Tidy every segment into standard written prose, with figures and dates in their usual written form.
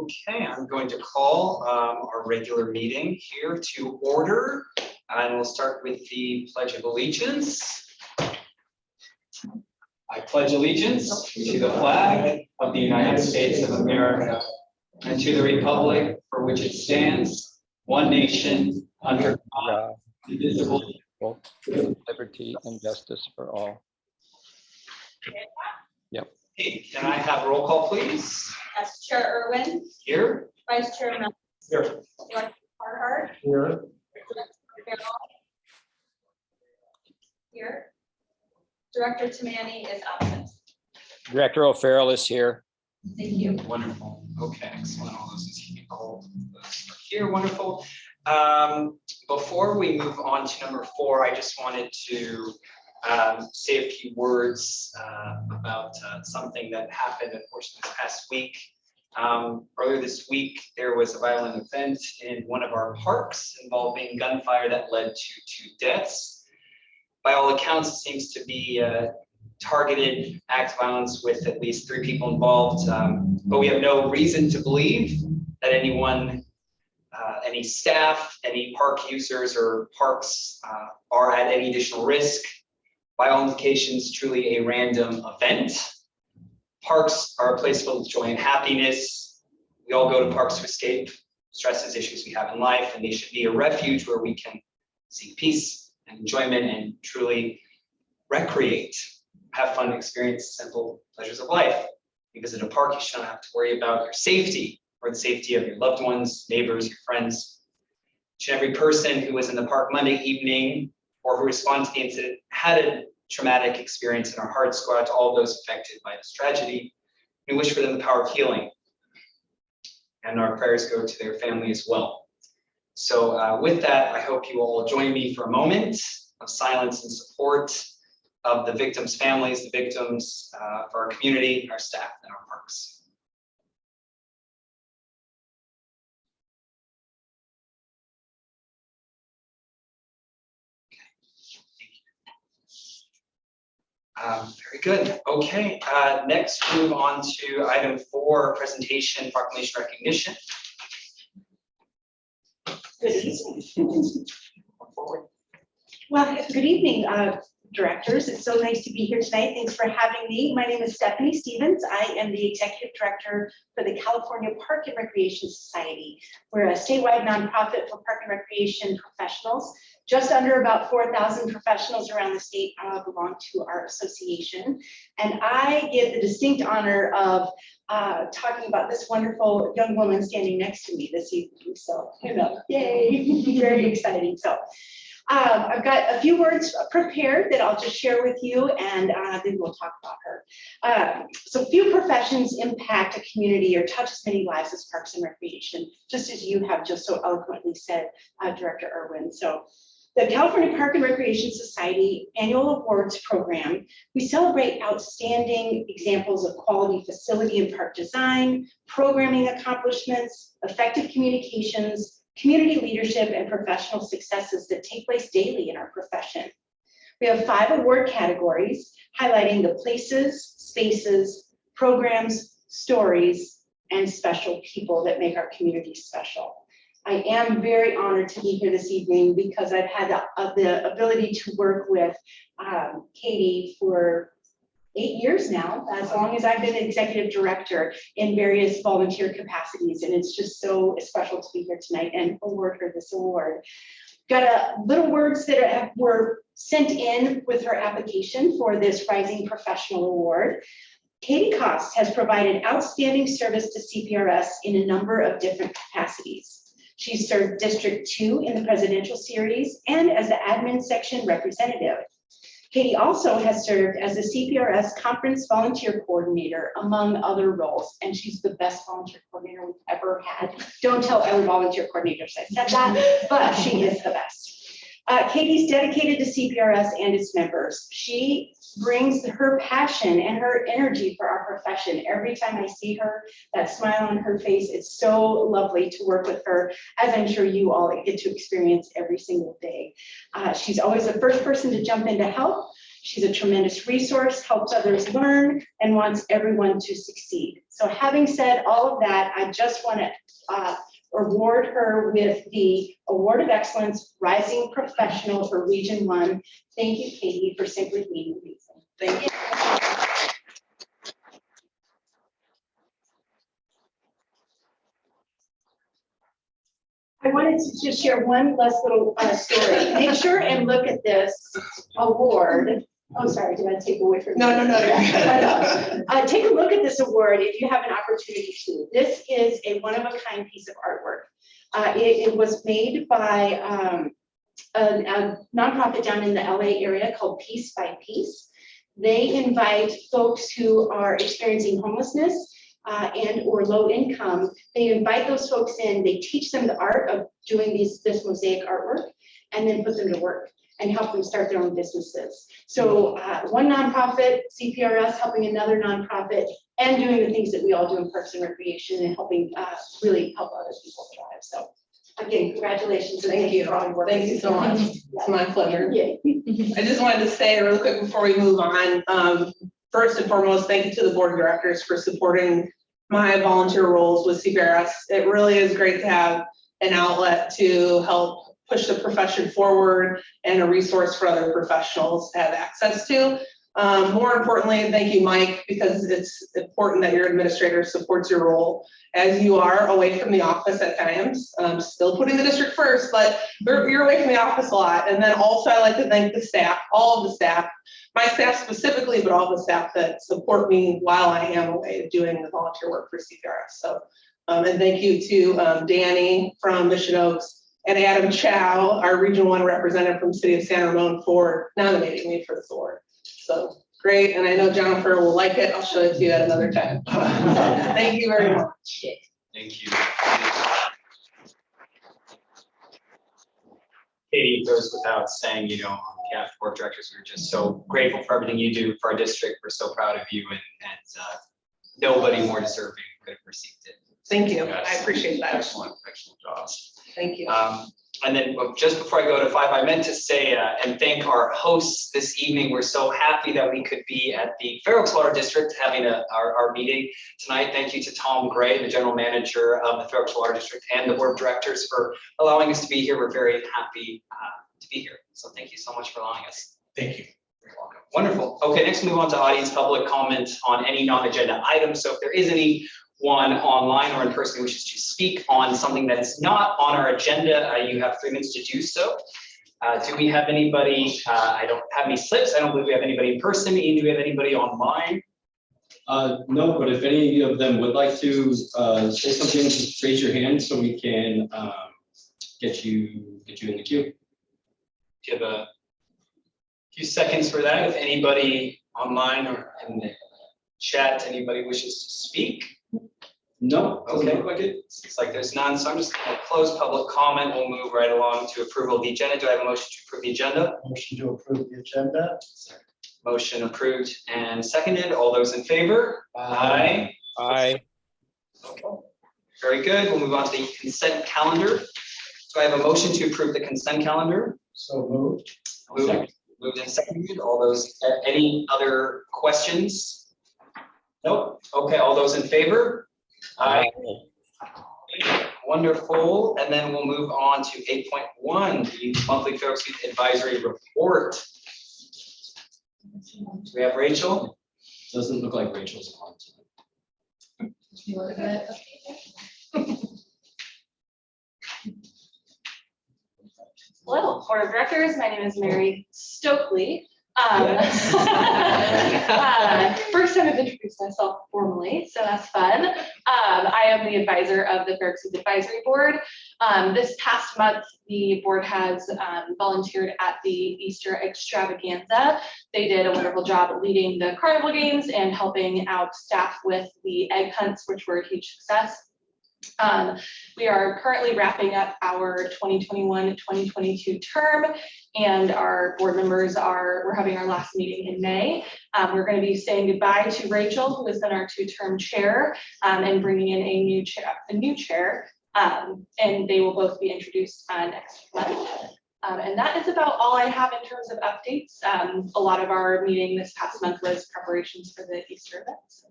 Okay, I'm going to call our regular meeting here to order, and we'll start with the Pledge of Allegiance. I pledge allegiance to the flag of the United States of America and to the republic for which it stands, one nation, under God, indivisible, with liberty and justice for all. Yep. Hey, can I have roll call, please? That's Chair Irwin. Here. Vice Chair Mel. Here. Director Carhart. Here. Director Farrell. Here. Director Tamani is absent. Director O'Farrell is here. Thank you. Wonderful. Okay, excellent. All those is here. Wonderful. Before we move on to number 4, I just wanted to say a few words about something that happened, unfortunately, this past week. Earlier this week, there was a violent event in one of our parks involving gunfire that led to 2 deaths. By all accounts, it seems to be a targeted act of violence with at least 3 people involved, but we have no reason to believe that anyone, any staff, any park users or parks are at any additional risk. By all indications, truly a random event. Parks are a place filled with joy and happiness. We all go to parks to escape stresses, issues we have in life, and they should be a refuge where we can seek peace and enjoyment and truly recreate, have fun, experience simple pleasures of life. You visit a park, you shouldn't have to worry about your safety or the safety of your loved ones, neighbors, your friends. Each and every person who was in the park Monday evening or who responded to the incident had a traumatic experience, and our hearts go out to all those affected by this tragedy. We wish for them the power of healing, and our prayers go to their family as well. So with that, I hope you all join me for a moment of silence in support of the victims' families, the victims, for our community, our staff, and our parks. Very good. Okay, next move on to item 4, presentation, proclamation, recognition. Good evening. Well, good evening, directors. It's so nice to be here tonight. Thanks for having me. My name is Stephanie Stevens. I am the executive director for the California Park and Recreation Society. We're a statewide nonprofit for park and recreation professionals. Just under about 4,000 professionals around the state belong to our association. And I get the distinct honor of talking about this wonderful young woman standing next to me this evening. So, you know, yay, very exciting. So I've got a few words prepared that I'll just share with you, and then we'll talk about her. So few professions impact a community or touch as many lives as parks and recreation, just as you have just so eloquently said, Director Irwin. So the California Park and Recreation Society annual awards program, we celebrate outstanding examples of quality facility and park design, programming accomplishments, effective communications, community leadership, and professional successes that take place daily in our profession. We have 5 award categories highlighting the places, spaces, programs, stories, and special people that make our community special. I am very honored to be here this evening because I've had the ability to work with Katie for 8 years now, as long as I've been executive director in various volunteer capacities. And it's just so special to be here tonight and award her this award. Got little words that were sent in with her application for this Rising Professional Award. Katie Koss has provided outstanding service to CPRS in a number of different capacities. She served District 2 in the presidential series and as the admin section representative. Katie also has served as the CPRS conference volunteer coordinator, among other roles, and she's the best volunteer coordinator we've ever had. Don't tell other volunteer coordinators I said that, but she is the best. Katie's dedicated to CPRS and its members. She brings her passion and her energy for our profession. Every time I see her, that smile on her face, it's so lovely to work with her, as I'm sure you all get to experience every single day. She's always the first person to jump in to help. She's a tremendous resource, helps others learn, and wants everyone to succeed. So having said all of that, I just want to award her with the Award of Excellence Rising Professional for Region 1. Thank you, Katie, for simply being amazing. Thank you. I wanted to just share one last little story. Make sure and look at this award. Oh, sorry, did I take away from you? No. Take a look at this award if you have an opportunity to. This is a one-of-a-kind piece of artwork. It was made by a nonprofit down in the LA area called Piece by Piece. They invite folks who are experiencing homelessness and or low income. They invite those folks in, they teach them the art of doing this mosaic artwork, and then put them to work and help them start their own businesses. So one nonprofit, CPRS, helping another nonprofit, and doing the things that we all do in Parks and Recreation and helping really help other people thrive. So again, congratulations. And Thank you. for all your work. Thank you so much. It's my pleasure. Yeah. I just wanted to say really quick before we move on, first and foremost, thank you to the board of directors for supporting my volunteer roles with CPRS. It really is great to have an outlet to help push the profession forward and a resource for other professionals to have access to. More importantly, thank you, Mike, because it's important that your administrator supports your role as you are away from the office at times. Still putting the district first, but you're away from the office a lot. And then also I like to thank the staff, all of the staff, my staff specifically, but all the staff that support me while I am away doing the volunteer work for CPRS. So, and thank you to Danny from Mission Oaks and Adam Chow, our Region 1 representative from City of San Ramon, for nominating me for this award. So great, and I know Jennifer will like it. I'll show it to you at another time. Thank you very much. Thank you. Katie, it goes without saying, you know, on behalf of board of directors, we're just so grateful for everything you do for our district. We're so proud of you, and nobody more deserving could have received it. Thank you. I appreciate that. Excellent job. Thank you. And then just before I go to 5, I meant to say and thank our hosts this evening. We're so happy that we could be at the Fair Oaks Water District having our meeting tonight. Thank you to Tom Gray, the general manager of the Fair Oaks Water District, and the board of directors for allowing us to be here. We're very happy to be here. So thank you so much for allowing us. Thank you. You're welcome. Wonderful. Okay, next we move on to audience public comment on any non-agenda item. So if there is anyone online or in person who wishes to speak on something that's not on our agenda, you have 3 minutes to do so. Do we have anybody? I don't have any slips. I don't believe we have anybody in person. Ian, do we have anybody online? No, but if any of them would like to say something, just raise your hand so we can get you in the queue. Do you have a few seconds for that? If anybody online or in the chat, anybody wishes to speak? No, doesn't Okay. look like it. Looks like there's none, so I'm just going to close public comment. We'll move right along to approval of the agenda. Do I have a motion to approve the agenda? Motion to approve the agenda. Motion approved and seconded. All those in favor? Aye. Aye. Okay. Very good. We'll move on to the consent calendar. Do I have a motion to approve the consent calendar? So moved. Moved and seconded. All those, any other questions? Nope. Okay, all those in favor? Aye. Wonderful. And then we'll move on to 8.1, the monthly Fair Oaks Youth Advisory Report. Do we have Rachel? Doesn't look like Rachel's on tonight. Hello, Board of Directors. My name is Mary Stokely. First time I've introduced myself formally, so that's fun. I am the advisor of the Fair Oaks Youth Advisory Board. This past month, the board has volunteered at the Easter Extravaganza. They did a wonderful job leading the carnival games and helping out staff with the egg hunts, which were a huge success. We are currently wrapping up our 2021-2022 term, and our board members we're having our last meeting in May. We're going to be saying goodbye to Rachel, who has been our 2-term chair, and bringing in a new chair, and they will both be introduced next month. And that is about all I have in terms of updates. A lot of our meeting this past month was preparations for the Easter events.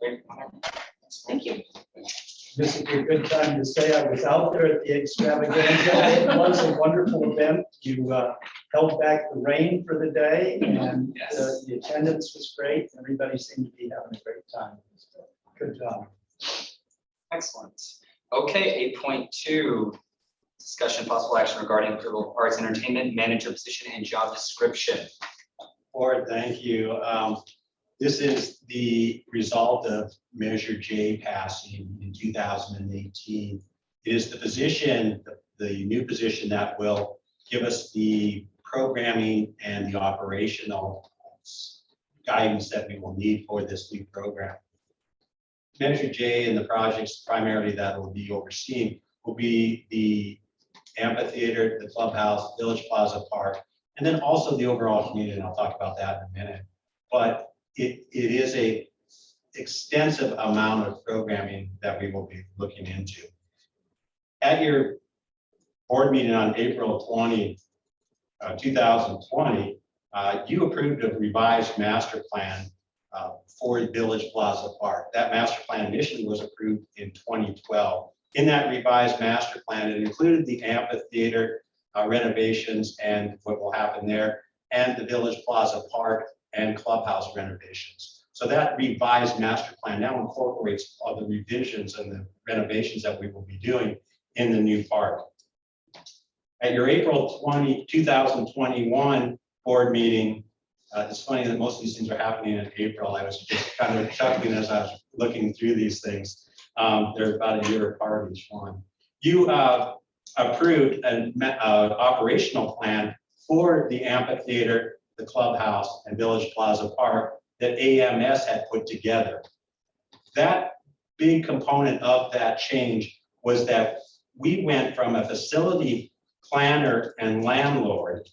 Great. Thank you. This would be a good time to say I was out there at the extravaganza. It was a wonderful event. You held back the rain for the day, and Yes. the attendance was great. Everybody seemed to be having a great time. Good job. Excellent. Okay, 8.2, discussion possible action regarding approval of arts entertainment manager position and job description. Board, thank you. This is the result of Measure J passing in 2018. It is the position, the new position that will give us the programming and the operational guidance that we will need for this new program. Measure J and the projects primarily that will be overseen will be the amphitheater, the clubhouse, Village Plaza Park, and then also the overall community, and I'll talk about that in a minute. But it is a extensive amount of programming that we will be looking into. At your board meeting on April 20, 2020, you approved a revised master plan for Village Plaza Park. That master plan initially was approved in 2012. In that revised master plan, it included the amphitheater renovations and what will happen there, and the Village Plaza Park and clubhouse renovations. So that revised master plan now incorporates all the revisions and the renovations that we will be doing in the new park. At your April 2021 board meeting, it's funny that most of these things are happening in April. I was just kind of chuckling as I was looking through these things. They're about a year apart each one. You approved an operational plan for the amphitheater, the clubhouse, and Village Plaza Park that AMS had put together. That big component of that change was that we went from a facility planner and landlord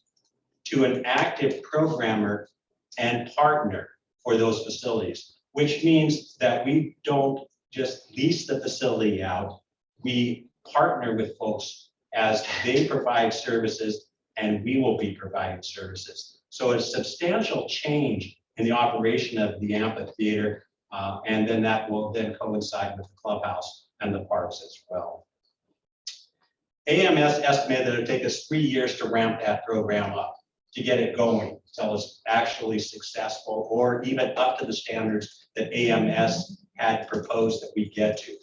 to an active programmer and partner for those facilities, which means that we don't just lease the facility out, we partner with folks as they provide services and we will be providing services. So a substantial change in the operation of the amphitheater, and then that will then coincide with the clubhouse and the parks as well. AMS estimated that it would take us 3 years to ramp that program up, to get it going, until it's actually successful or even up to the standards that AMS had proposed that we get to.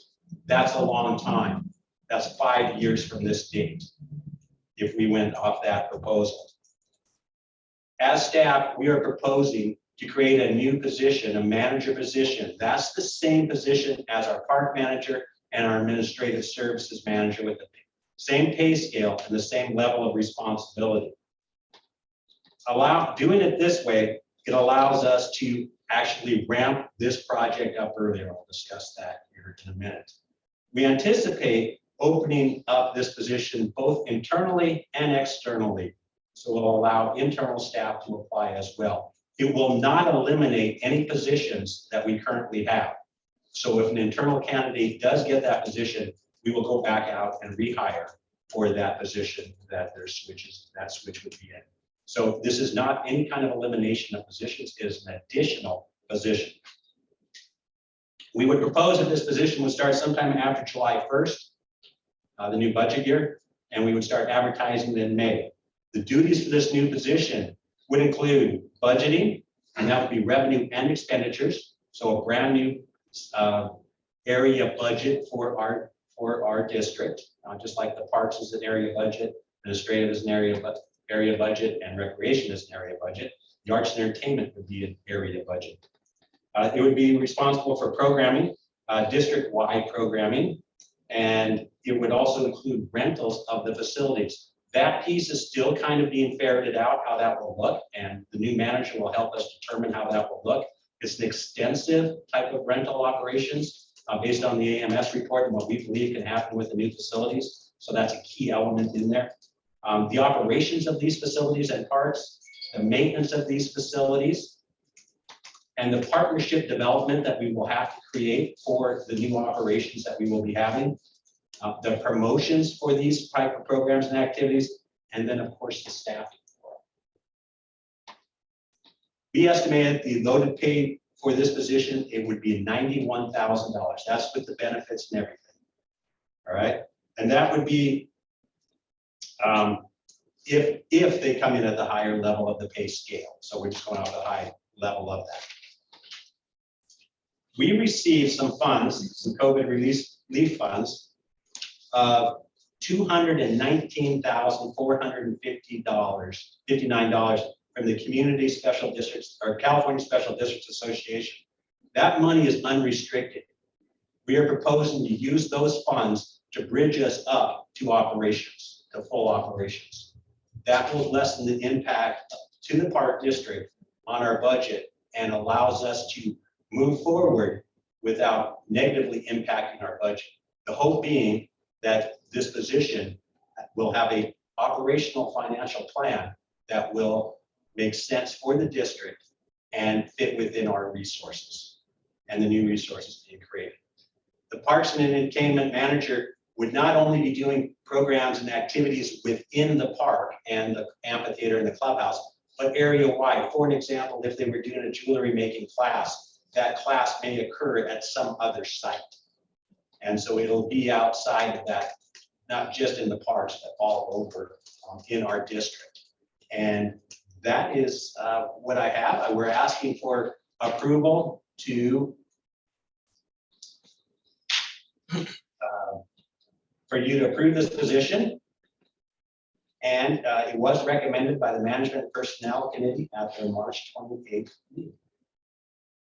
That's a long time. That's 5 years from this date, if we went off that proposal. As staff, we are proposing to create a new position, a manager position. That's the same position as our park manager and our administrative services manager, with the same pay scale and the same level of responsibility. Doing it this way, it allows us to actually ramp this project up earlier. I'll discuss that here in a minute. We anticipate opening up this position both internally and externally, so it will allow internal staff to apply as well. It will not eliminate any positions that we currently have. So if an internal candidate does get that position, we will go back out and rehire for that position that that switch would be in. So this is not any kind of elimination of positions, it is an additional position. We would propose that this position would start sometime after July 1st, the new budget year, and we would start advertising in May. The duties for this new position would include budgeting, and that would be revenue and expenditures. So a brand new area budget for our district, just like the parks is an area budget, administrative is an area budget, and recreation is an area budget. The arts and entertainment would be an area budget. It would be responsible for programming, district-wide programming, and it would also include rentals of the facilities. That piece is still kind of being ferreted out, how that will look, and the new manager will help us determine how that will look. It's an extensive type of rental operations based on the AMS report and what we believe can happen with the new facilities. So that's a key element in there. The operations of these facilities and parks, the maintenance of these facilities, and the partnership development that we will have to create for the new operations that we will be having. The promotions for these type of programs and activities, and then, of course, the staffing. We estimated the loaded pay for this position, it would be $91,000. That's with the benefits and everything. All right, and that would be if they come in at the higher level of the pay scale. So we're just going off the high level of that. We received some funds, some COVID relief funds, $219,459 from the Community Special Districts or California Special Districts Association. That money is unrestricted. We are proposing to use those funds to bridge us up to operations, to full operations. That will lessen the impact to the park district on our budget and allows us to move forward without negatively impacting our budget. The hope being that this position will have an operational financial plan that will make sense for the district and fit within our resources and the new resources being created. The Parks and Entertainment Manager would not only be doing programs and activities within the park and the amphitheater and the clubhouse, but area-wide. For an example, if they were doing a jewelry making class, that class may occur at some other site. And so it'll be outside of that, not just in the parks, but all over in our district. And that is what I have. We're asking for approval to for you to approve this position. And it was recommended by the Management Personnel Committee at their March 28th meeting.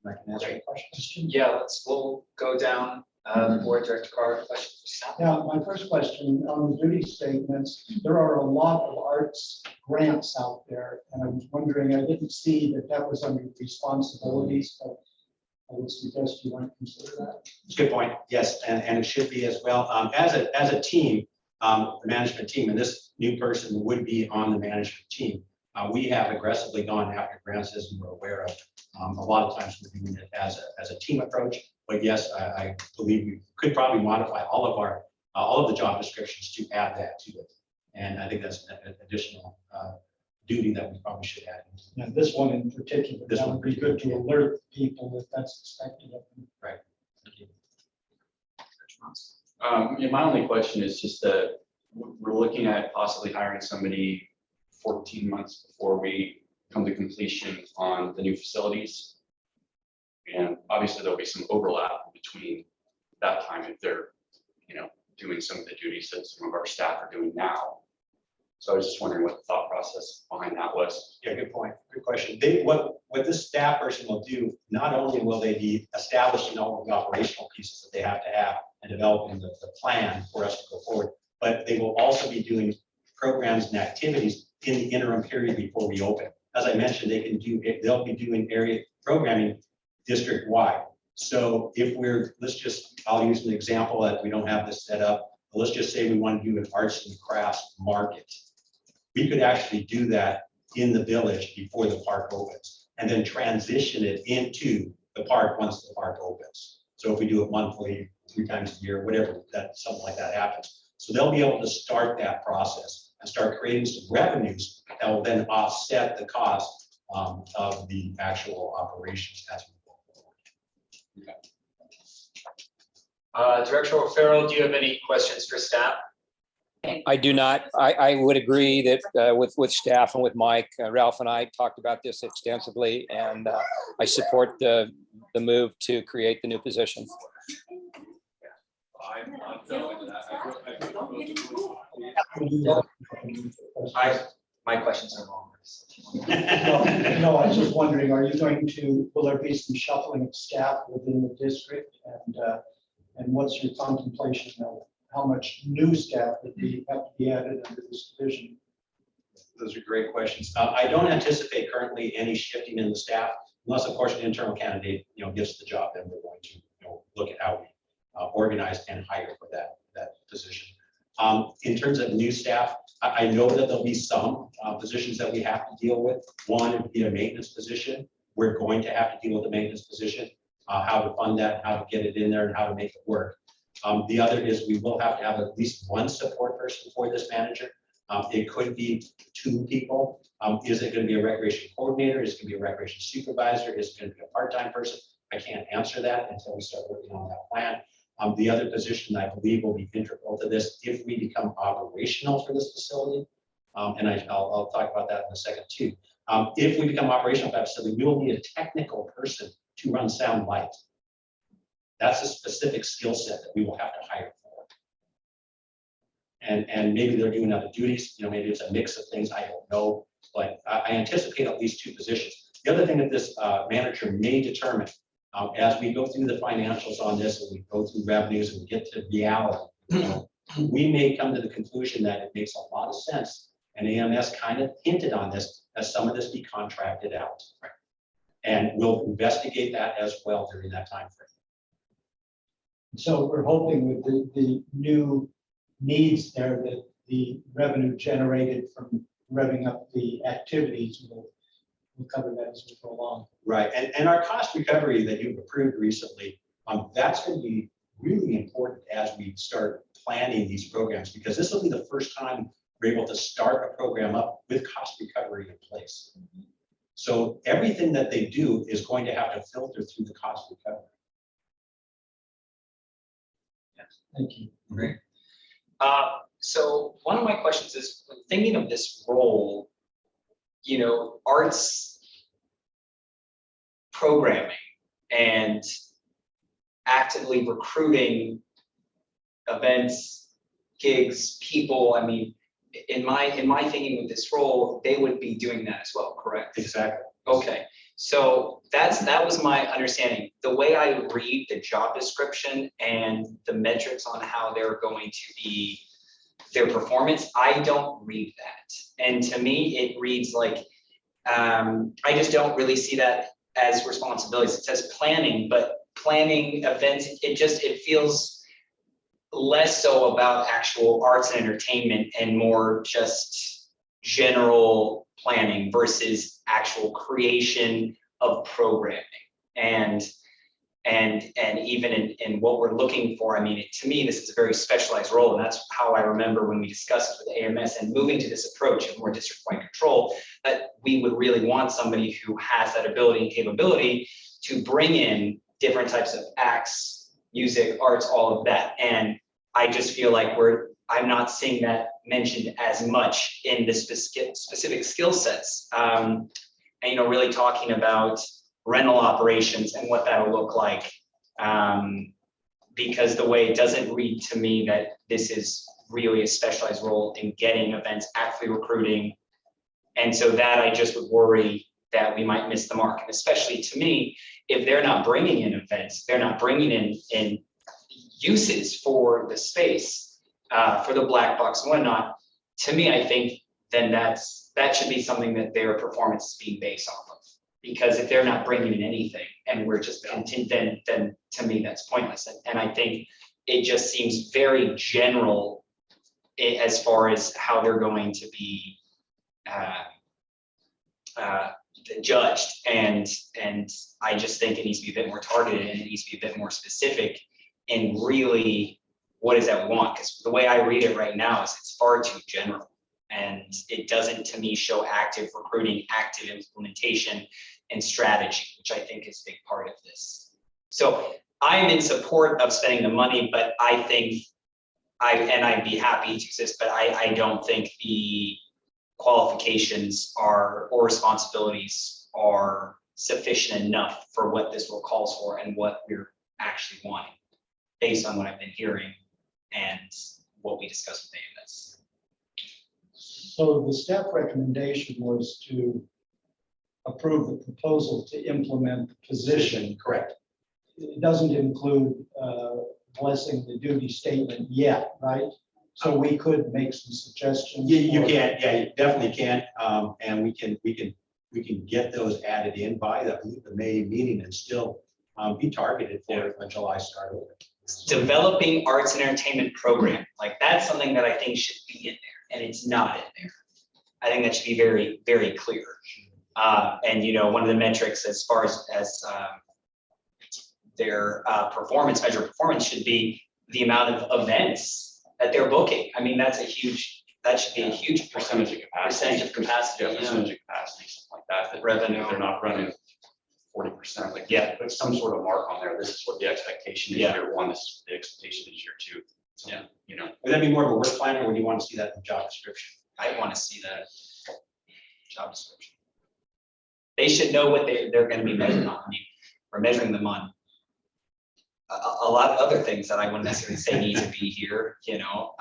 I can answer any questions. Yeah, we'll go down the board. Director Carr, question for staff. Yeah, my first question on the duty statements, there are a lot of arts grants out there, and I was wondering, I didn't see that that was under responsibilities, but I would suggest you might consider that. It's a good point. Yes, and it should be as well. As a team, the management team, and this new person would be on the management team. We have aggressively gone after grants, as you were aware of. A lot of times we're doing it as a team approach. But yes, I believe we could probably modify all of the job descriptions to add that to it. And I think that's an additional duty that we probably should add. And this one in particular, This that one would be good to alert people that that's expected of them. Right. Thank you. Yeah, my only question is just that we're looking at possibly hiring somebody 14 months before we come to completion on the new facilities. And obviously there'll be some overlap between that time if they're, doing some of the duties that some of our staff are doing now. So I was just wondering what the thought process behind that was. Yeah, good point. Good question. What this staff person will do, not only will they be establishing all of the operational pieces that they have to have and developing the plan for us to go forward, but they will also be doing programs and activities in the interim period before we open. As I mentioned, they'll be doing area programming district-wide. So if I'll use an example that we don't have this set up, but let's just say we want to do an arts and crafts market. We could actually do that in the village before the park opens and then transition it into the park once the park opens. So if we do it monthly, 3 times a year, whatever, something like that happens. So they'll be able to start that process and start creating some revenues that will then offset the cost of the actual operations as we go forward. Director O'Farrell, do you have any questions for staff? I do not. I would agree that with staff and with Mike, Ralph and I talked about this extensively, and I support the move to create the new position. My questions are long. No, I was just wondering, will there be some shuffling of staff within the district, and what's your contemplation of how much new staff would have to be added under this division? Those are great questions. I don't anticipate currently any shifting in the staff, unless of course an internal candidate, gets the job, then we're going to look at how we organize and hire for that position. In terms of new staff, I know that there'll be some positions that we have to deal with. One would be a maintenance position. We're going to have to deal with the maintenance position, how to fund that, how to get it in there, and how to make it work. The other is we will have to have at least one support person for this manager. It could be 2 people. Is it going to be a recreation coordinator? Is it going to be a recreation supervisor? Is it going to be a part-time person? I can't answer that until we start working on that plan. The other position I believe will be integral to this if we become operational for this facility. And I'll talk about that in a second too. If we become operational for that facility, we will need a technical person to run sound light. That's a specific skill set that we will have to hire for. And maybe they're doing other duties, maybe it's a mix of things, I don't know, but I anticipate at least 2 positions. The other thing that this manager may determine as we go through the financials on this and we go through revenues and we get to reality, we may come to the conclusion that it makes a lot of sense. And AMS kind of hinted on this, as some of this be contracted out. And we'll investigate that as well during that time frame. So we're hoping with the new needs there that the revenue generated from revving up the activities will cover that as we go along. Right, and our cost recovery that you've approved recently, that's going to be really important as we start planning these programs, because this will be the first time we're able to start a program up with cost recovery in place. So everything that they do is going to have to filter through the cost recovery. Thank you. Great. So one of my questions is, when thinking of this role, arts programming and actively recruiting events, gigs, people, I mean, in my thinking with this role, they would be doing that as well, correct? Exactly. Okay, so that was my understanding. The way I read the job description and the metrics on how they're going to be their performance, I don't read that. And to me, it reads like, I just don't really see that as responsibilities. It says planning, but planning events, it feels less so about actual arts and entertainment and more just general planning versus actual creation of programming. And even in what we're looking for, I mean, to me, this is a very specialized role. And that's how I remember when we discussed it with AMS and moving to this approach of more district-wide control, that we would really want somebody who has that ability and capability to bring in different types of acts, music, arts, all of that. And I just feel like I'm not seeing that mentioned as much in the specific skill sets. And, really talking about rental operations and what that'll look like. Because the way it doesn't read to me that this is really a specialized role in getting events, actively recruiting. And so that I just would worry that we might miss the mark. And especially to me, if they're not bringing in events, they're not bringing in uses for the space, for the black box and whatnot, to me, I think then that should be something that their performance is being based off of. Because if they're not bringing in anything and we're just content, then to me, that's pointless. And I think it just seems very general as far as how they're going to be judged. And I just think it needs to be a bit more targeted and it needs to be a bit more specific in really what does that want? Because the way I read it right now is it's far too general. And it doesn't, to me, show active recruiting, active implementation, and strategy, which I think is a big part of this. So I'm in support of spending the money, but I think I'd be happy to exist, but I don't think the qualifications or responsibilities are sufficient enough for what this role calls for and what we're actually wanting, based on what I've been hearing and what we discussed with AMS. So the staff recommendation was to approve the proposal to implement the position. Correct. It doesn't include blessing the duty statement yet, right? So we could make some suggestions. You for- can, yeah, you definitely can. And we can get those added in by the May meeting and still be targeted for a July start. Developing arts and entertainment program, like that's something that I think should be in there, and it's not in there. I think that should be very, very clear. And one of the metrics as far as their measure performance should be the amount of events that they're booking. I mean, that's a huge That should be a huge Percentage of capacity. percentage of capacity. Yeah, Yeah. percentage of capacity, something like that, that Revenue. they're not running 40%, like, Yeah. put some sort of mark on there, this is what the expectation is Yeah. year one, this is what the expectation is year two. So, Yeah. you know, Would that be more of a work plan, or would you want to see that in the job description? I want to see that job description. They should know what they're gonna be measured on. I mean, we're measuring them on a lot of other things that I wouldn't necessarily say need to be here, you know?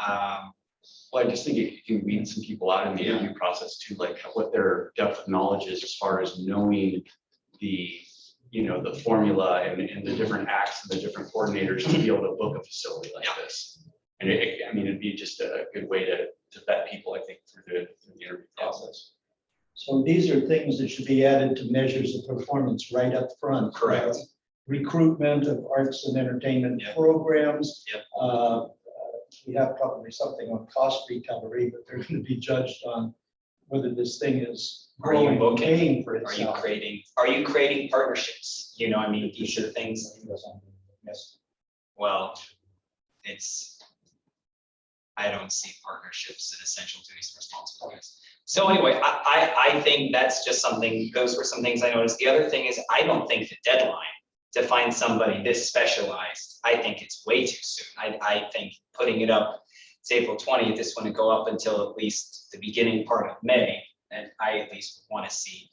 well, I just think it can weed some people out in the interview process too, like what their depth of knowledge is as far as knowing the, you know, the formula and the different acts and the different coordinators to be able to book a facility like this. And I mean, it'd be just a good way to vet people, I think, through the interview process. So these are things that should be added to measures of performance right up front. Correct. Recruitment of arts and entertainment Yep. programs. Yep. We have probably something on cost recovery, but they're going to be judged on whether this thing is Are you growing and booking? paying for Are you itself. creating partnerships? You know, I mean, these are things, Yes. well, I don't see partnerships as essential duties and responsibilities. So anyway, I think that's just something, those were some things I noticed. The other thing is, I don't think the deadline to find somebody this specialized, I think it's way too soon. I think putting it up, it's April 20th, this one to go up until at least the beginning part of May. And I at least want to see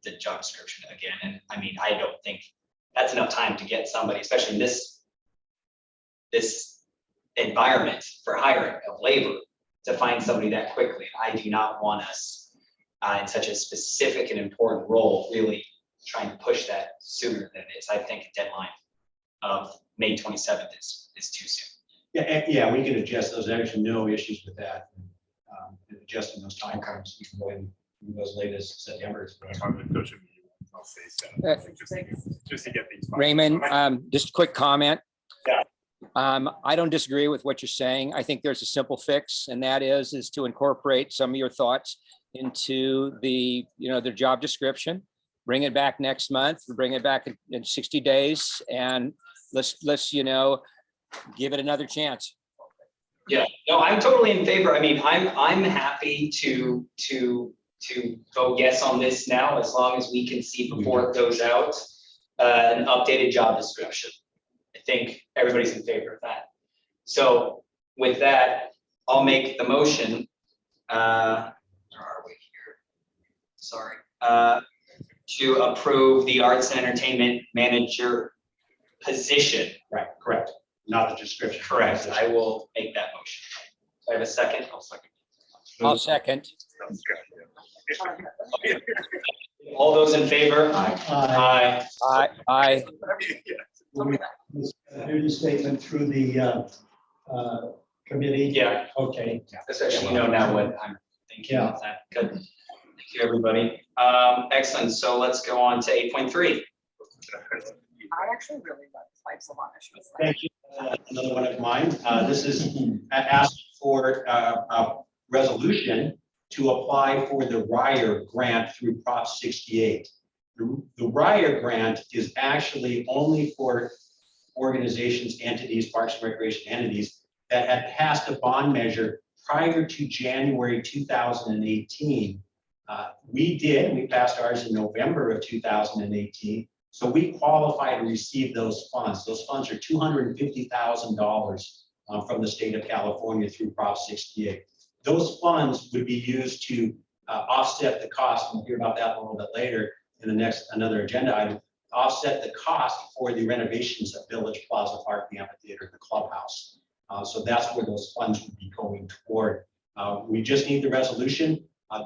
the job description again. And I mean, I don't think that's enough time to get somebody, especially in this environment for hiring of labor, to find somebody that quickly. I do not want us in such a specific and important role, really trying to push that sooner than it is. I think a deadline of May 27th is too soon. Yeah, we can adjust those. There's no issues with that. And adjusting those time frames, we can go in as late as September. I'll say so. Just to get these. Raymond, just a quick comment. Yeah. I don't disagree with what you're saying. I think there's a simple fix, and that is to incorporate some of your thoughts into the job description. Bring it back next month, bring it back in 60 days, and let's give it another chance. Yeah, no, I'm totally in favor. I mean, I'm happy to vote yes on this now, as long as we can see before it goes out, an updated job description. I think everybody's in favor of that. So with that, I'll make the motion. Where are we here? Sorry. To approve the arts and entertainment manager position. Right, correct. Not the description. Correct. I will make that motion. Do I have a second? I'll second. I'll second. All those in favor? Aye. Aye. Duty statement through the committee. Yeah, Okay. especially now what I'm thinking of that. Good. Thank you, everybody. Excellent. So let's go on to 8.3. I actually really love Pipes of Honor. Thank you. Another one of mine. This is asking for a resolution to apply for the RIRE grant through Prop 68. The RIRE grant is actually only for organizations, entities, parks and recreation entities that had passed a bond measure prior to January 2018. We passed ours in November of 2018. So we qualify to receive those funds. Those funds are $250,000 from the state of California through Prop 68. Those funds would be used to offset the cost. We'll hear about that a little bit later in another agenda item. Offset the cost for the renovations of Village Plaza Park, the amphitheater, the clubhouse. So that's where those funds would be going toward. We just need the resolution.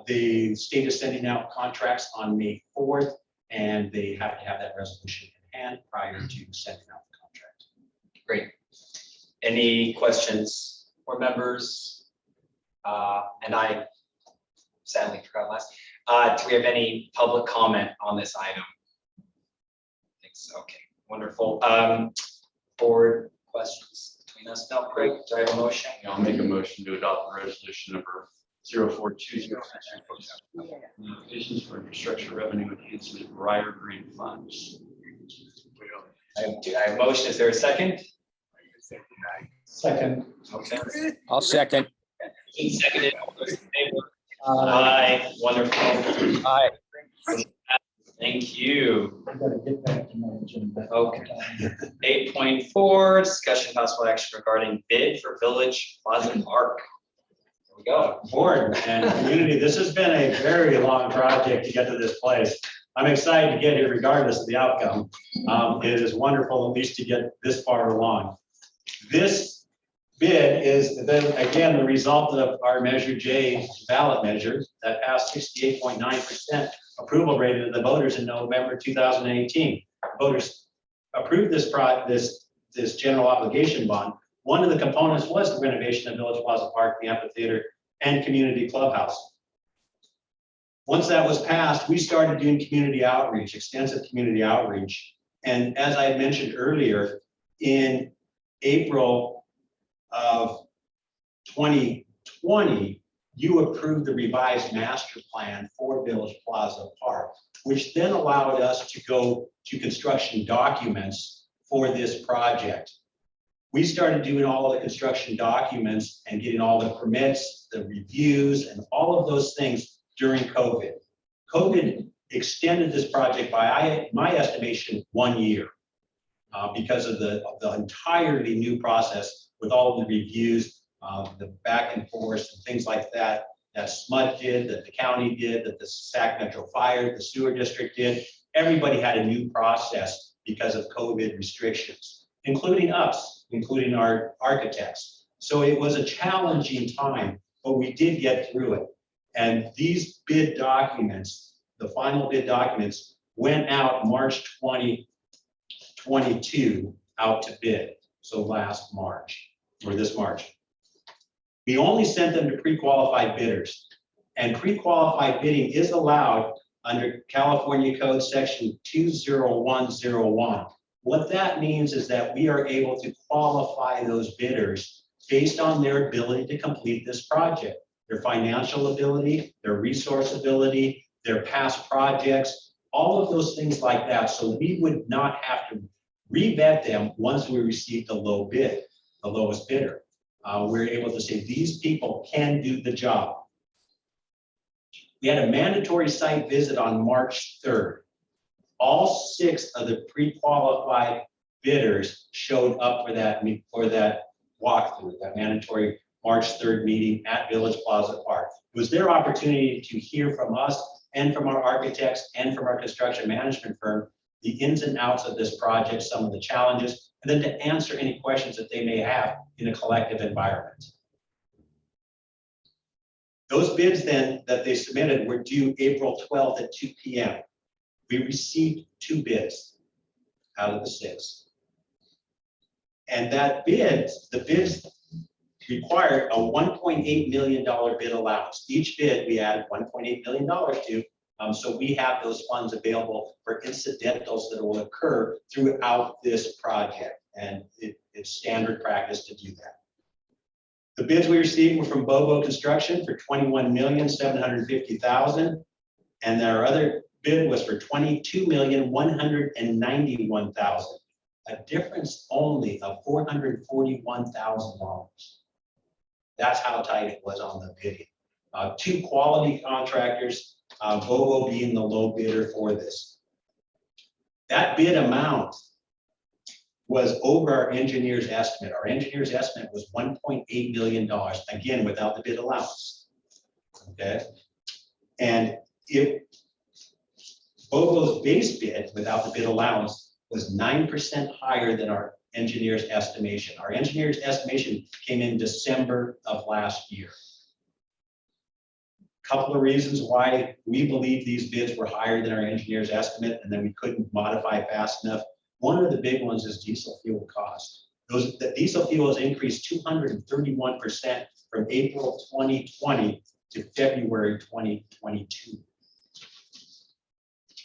The state is sending out contracts on May 4th. And they have to have that resolution in hand prior to sending out the contract. Great. Any questions, board members? And I sadly forgot last. Do we have any public comment on this item? Thanks. Okay, wonderful. Board questions between us? No, Craig, do I have a motion? I'll make a motion to adopt resolution number 0420. Applications for infrastructure revenue enhancement RIRE grant funds. I have a motion. Is there a second? Second. Okay. I'll second. Seconded, all those in favor? Aye, wonderful. Aye. Thank you. I gotta get back to my agenda. Okay. 8.4, discussion possible action regarding bid for Village Plaza Park. Here we go. Board and community, this has been a very long project to get to this place. I'm excited to get here regardless of the outcome. It is wonderful at least to get this far along. This bid is then again the result of our Measure J ballot measure that passed 68.9% approval rate of the voters in November 2018. Voters approved this general obligation bond. One of the components was the renovation of Village Plaza Park, the amphitheater, and community clubhouse. Once that was passed, we started doing community outreach, extensive community outreach. And as I had mentioned earlier, in April of 2020, you approved the revised master plan for Village Plaza Park, which then allowed us to go to construction documents for this project. We started doing all of the construction documents and getting all the permits, the reviews, and all of those things during COVID. COVID extended this project by my estimation 1 year because of the entirely new process with all of the reviews, the back and forth and things like that SMUD did, that the county did, that the Sac Metro Fire, the sewer district did. Everybody had a new process because of COVID restrictions, including us, including our architects. So it was a challenging time, but we did get through it. And these bid documents, the final bid documents, went out March 2022 out to bid. So last March, or this March. We only sent them to pre-qualified bidders. And pre-qualified bidding is allowed under California Code Section 20101. What that means is that we are able to qualify those bidders based on their ability to complete this project, their financial ability, their resource ability, their past projects, all of those things like that. So we would not have to re-vet them once we received the low bid, the lowest bidder. We're able to say these people can do the job. We had a mandatory site visit on March 3rd. All 6 of the pre-qualified bidders showed up for that walkthrough, that mandatory March 3rd meeting at Village Plaza Park. It was their opportunity to hear from us and from our architects and from our construction management firm the ins and outs of this project, some of the challenges, and then to answer any questions that they may have in a collective environment. Those bids then that they submitted were due April 12th at 2 p.m. We received 2 bids out of the 6. And that the bids required a $1.8 million bid allowance. Each bid we added $1.8 million to. So we have those funds available for incidentals that will occur throughout this project. And it's standard practice to do that. The bids we received were from Bobo Construction for $21,750,000. And our other bid was for $22,191,000, a difference only of $441,000. That's how tight it was on the bidding. 2 quality contractors, Bobo being the low bidder for this. That bid amount was over our engineer's estimate. Our engineer's estimate was $1.8 million, again, without the bid allowance. Okay. And if Bobo's base bid without the bid allowance was 9% higher than our engineer's estimation. Our engineer's estimation came in December of last year. Couple of reasons why we believe these bids were higher than our engineer's estimate and then we couldn't modify fast enough. One of the big ones is diesel fuel cost. The diesel fuel has increased 231% from April 2020 to February 2022.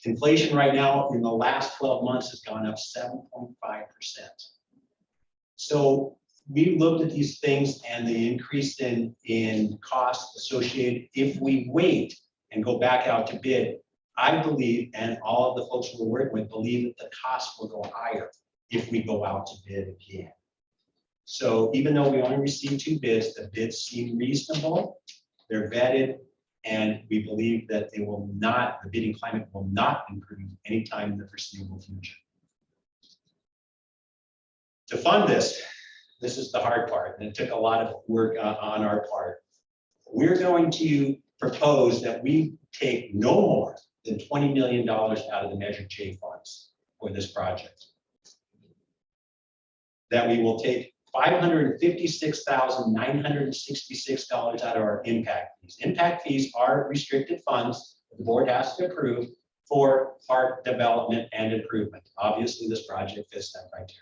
Inflation right now in the last 12 months has gone up 7.5%. So we looked at these things and the increase in costs associated. If we wait and go back out to bid, I believe, and all of the folks we're working with believe that the costs will go higher if we go out to bid again. So even though we only received 2 bids, the bids seem reasonable, they're vetted, and we believe that they will not, the bidding climate will not improve anytime in the foreseeable future. To fund this is the hard part, and it took a lot of work on our part. We're going to propose that we take no more than $20 million out of the Measure J funds for this project. That we will take $556,966 out of our impact fees. Impact fees are restricted funds that the board has to approve for park development and improvement. Obviously, this project fits that criteria.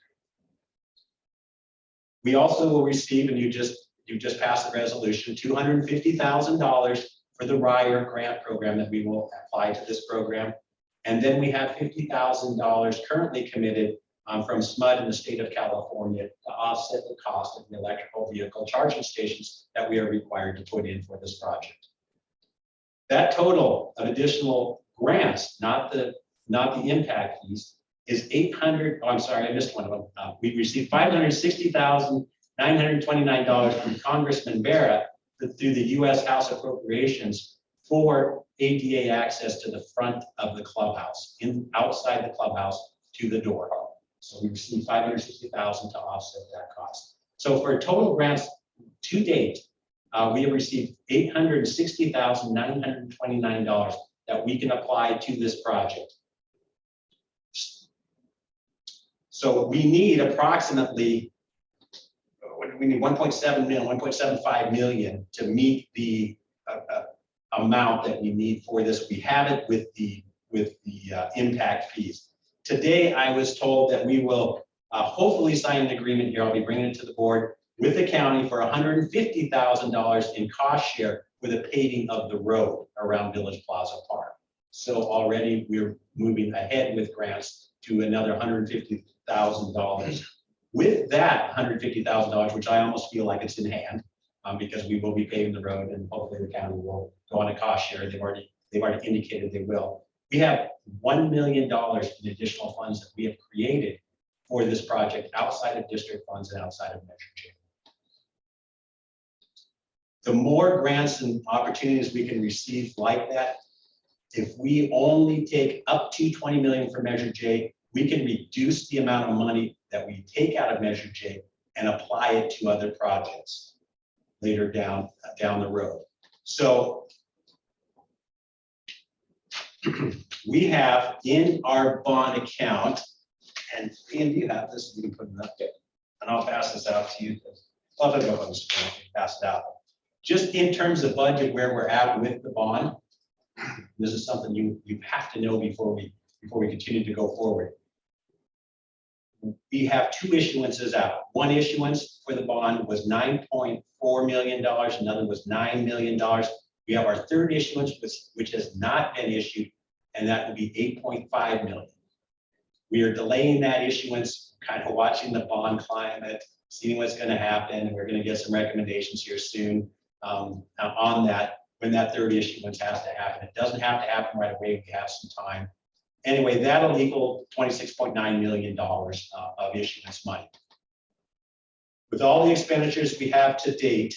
We also will receive, and you just passed the resolution, $250,000 for the RIRE grant program that we will apply to this program. And then we have $50,000 currently committed from SMUD in the state of California to offset the cost of the electrical vehicle charging stations that we are required to put in for this project. That total of additional grants, not the impact fees, is $800. Oh, I'm sorry, I missed one of them. We received $560,929 from Congressman Barrett through the U.S. House Appropriations for ADA access to the front of the clubhouse, outside the clubhouse to the door. So we received $560,000 to offset that cost. So for total grants to date, we have received $860,929 that we can apply to this project. So we need approximately, we need 1.7 million, 1.75 million to meet the amount that we need for this. We have it with the impact fees. Today, I was told that we will hopefully sign an agreement here. I'll be bringing it to the board with the county for $150,000 in cost share for the paving of the road around Village Plaza Park. So already we're moving ahead with grants to another $150,000. With that $150,000, which I almost feel like it's in hand, because we will be paving the road and hopefully the county will go on a cost share. They've already indicated they will. We have $1 million in additional funds that we have created for this project outside of district funds and outside of Measure J. The more grants and opportunities we can receive like that, if we only take up to 20 million for Measure J, we can reduce the amount of money that we take out of Measure J and apply it to other projects later down the road. So we have in our bond account, and Ian, do you have this? You can put it up there, and I'll pass this out to you. I'll go on the screen, pass it out. Just in terms of budget, where we're at with the bond, this is something you have to know before we continue to go forward. We have 2 issuances out. One issuance for the bond was $9.4 million. Another was $9 million. We have our third issuance, which has not been issued, and that will be $8.5 million. We are delaying that issuance, kind of watching the bond climate, seeing what's going to happen. And we're going to get some recommendations here soon on that, when that third issuance has to happen. It doesn't have to happen right away. We have some time. Anyway, that'll equal $26.9 million of issuance money. With all the expenditures we have to date,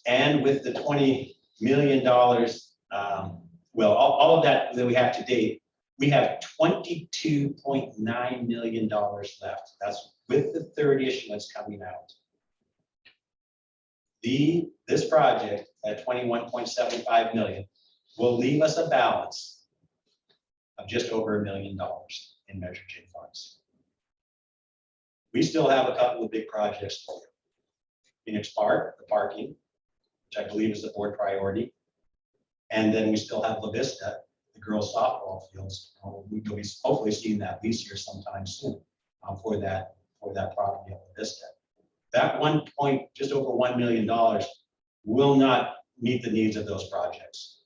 and with the $20 million, well, all of that we have to date, we have $22.9 million left. That's with the third issuance coming out. This project at $21.75 million will leave us a balance of just over $1 million in Measure J funds. We still have a couple of big projects for you. Phoenix Park, the parking, which I believe is the board priority. And then we still have La Vista, the girls softball fields. We will be hopefully seeing that lease here sometime soon for that property at La Vista. That just over $1 million will not meet the needs of those projects.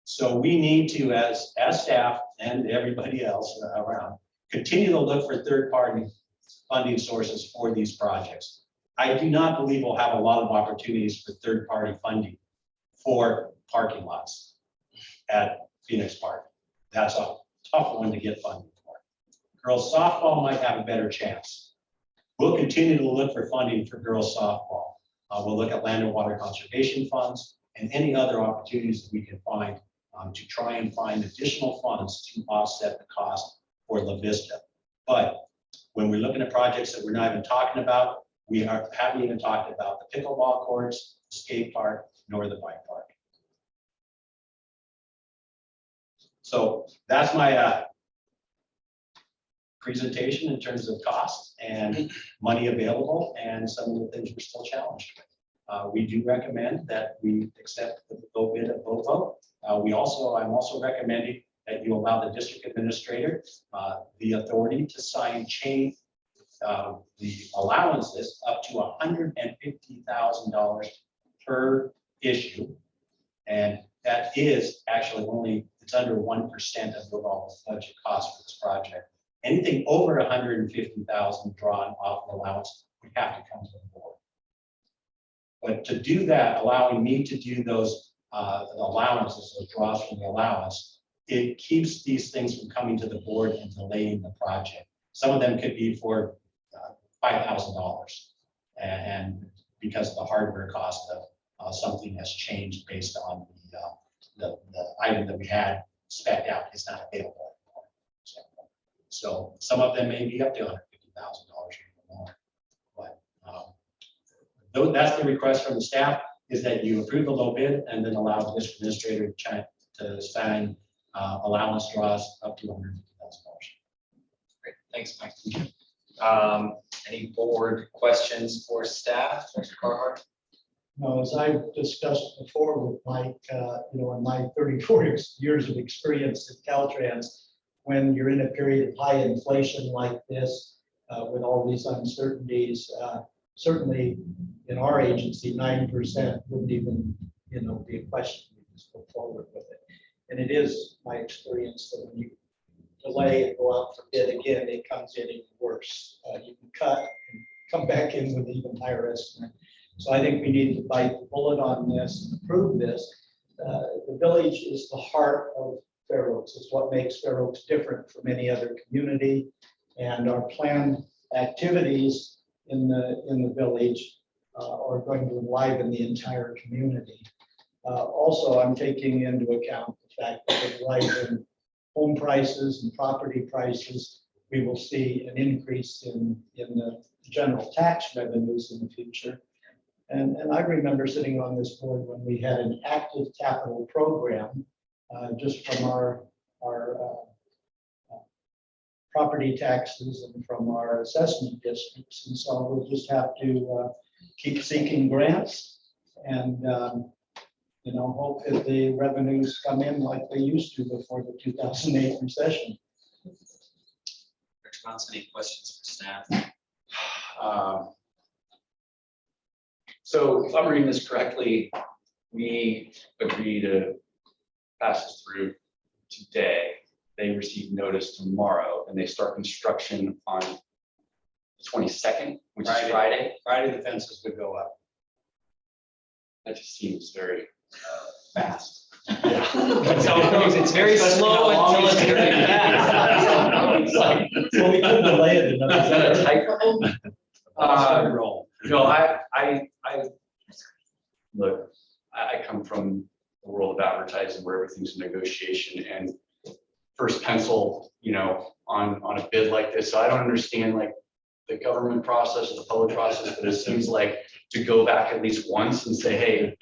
So we need to, as staff and everybody else around, continue to look for third-party funding sources for these projects. I do not believe we'll have a lot of opportunities for third-party funding for parking lots at Phoenix Park. That's a tough one to get funding for. Girls softball might have a better chance. We'll continue to look for funding for girls softball. We'll look at land and water conservation funds and any other opportunities that we can find to try and find additional funds to offset the cost for La Vista. But when we're looking at projects that we're not even talking about, haven't even talked about the pickleball courts, the skate park, nor the bike park. So that's my presentation in terms of cost and money available and some of the things we're still challenged with. We do recommend that we accept the low bid of Bovo. I'm also recommending that you allow the district administrator the authority to change the allowances up to $150,000 per issue. And that is actually it's under 1% of the overall budget cost for this project. Anything over 150,000 drawn off the allowance, we have to come to the board. But to do that, allowing me to do those allowances, those draws from the allowance, it keeps these things from coming to the board and delaying the project. Some of them could be for $5,000, and because of the hardware cost of something has changed based on the item that we had spec'd out is not available anymore. So some of them may be up to $150,000 or more. But that's the request from the staff, is that you approve the low bid and then allow the district administrator to sign allowance draws up to $150,000. Great, thanks, Mike. Any board questions for staff, Mr. Carhart? Now, as I discussed before with Mike, in my 34 years of experience at Caltrans, when you're in a period of high inflation like this, with all these uncertainties, certainly in our agency, 9% wouldn't even, be a question. We just go forward with it. And it is my experience that when you delay and go out for bid again, it comes in even worse. You can cut and come back in with even higher estimate. So I think we need to bite the bullet on this and approve this. The village is the heart of Fair Oaks. It's what makes Fair Oaks different from any other community. And our planned activities in the village are going to enliven the entire community. Also, I'm taking into account the fact that with rising home prices and property prices, we will see an increase in the general tax revenues in the future. And I remember sitting on this board when we had an active capital program just from our property taxes and from our assessment districts. And so we'll just have to keep seeking grants and hope that the revenues come in like they used to before the 2008 recession. Response, any questions for staff? So if I'm reading this correctly, we agree to pass this through today. They receive notice tomorrow and they start construction on the 22nd, which is Friday. Friday, the fences would go up. That just seems very fast. That's how it goes. It's very slow until it's very fast. So we could delay it another. Is that a typo? Roll. No, look, I come from the world of advertising where everything's a negotiation and first pencil, on a bid like this. So I don't understand like the government process or the public process, but it seems like to go back at least once and say, hey,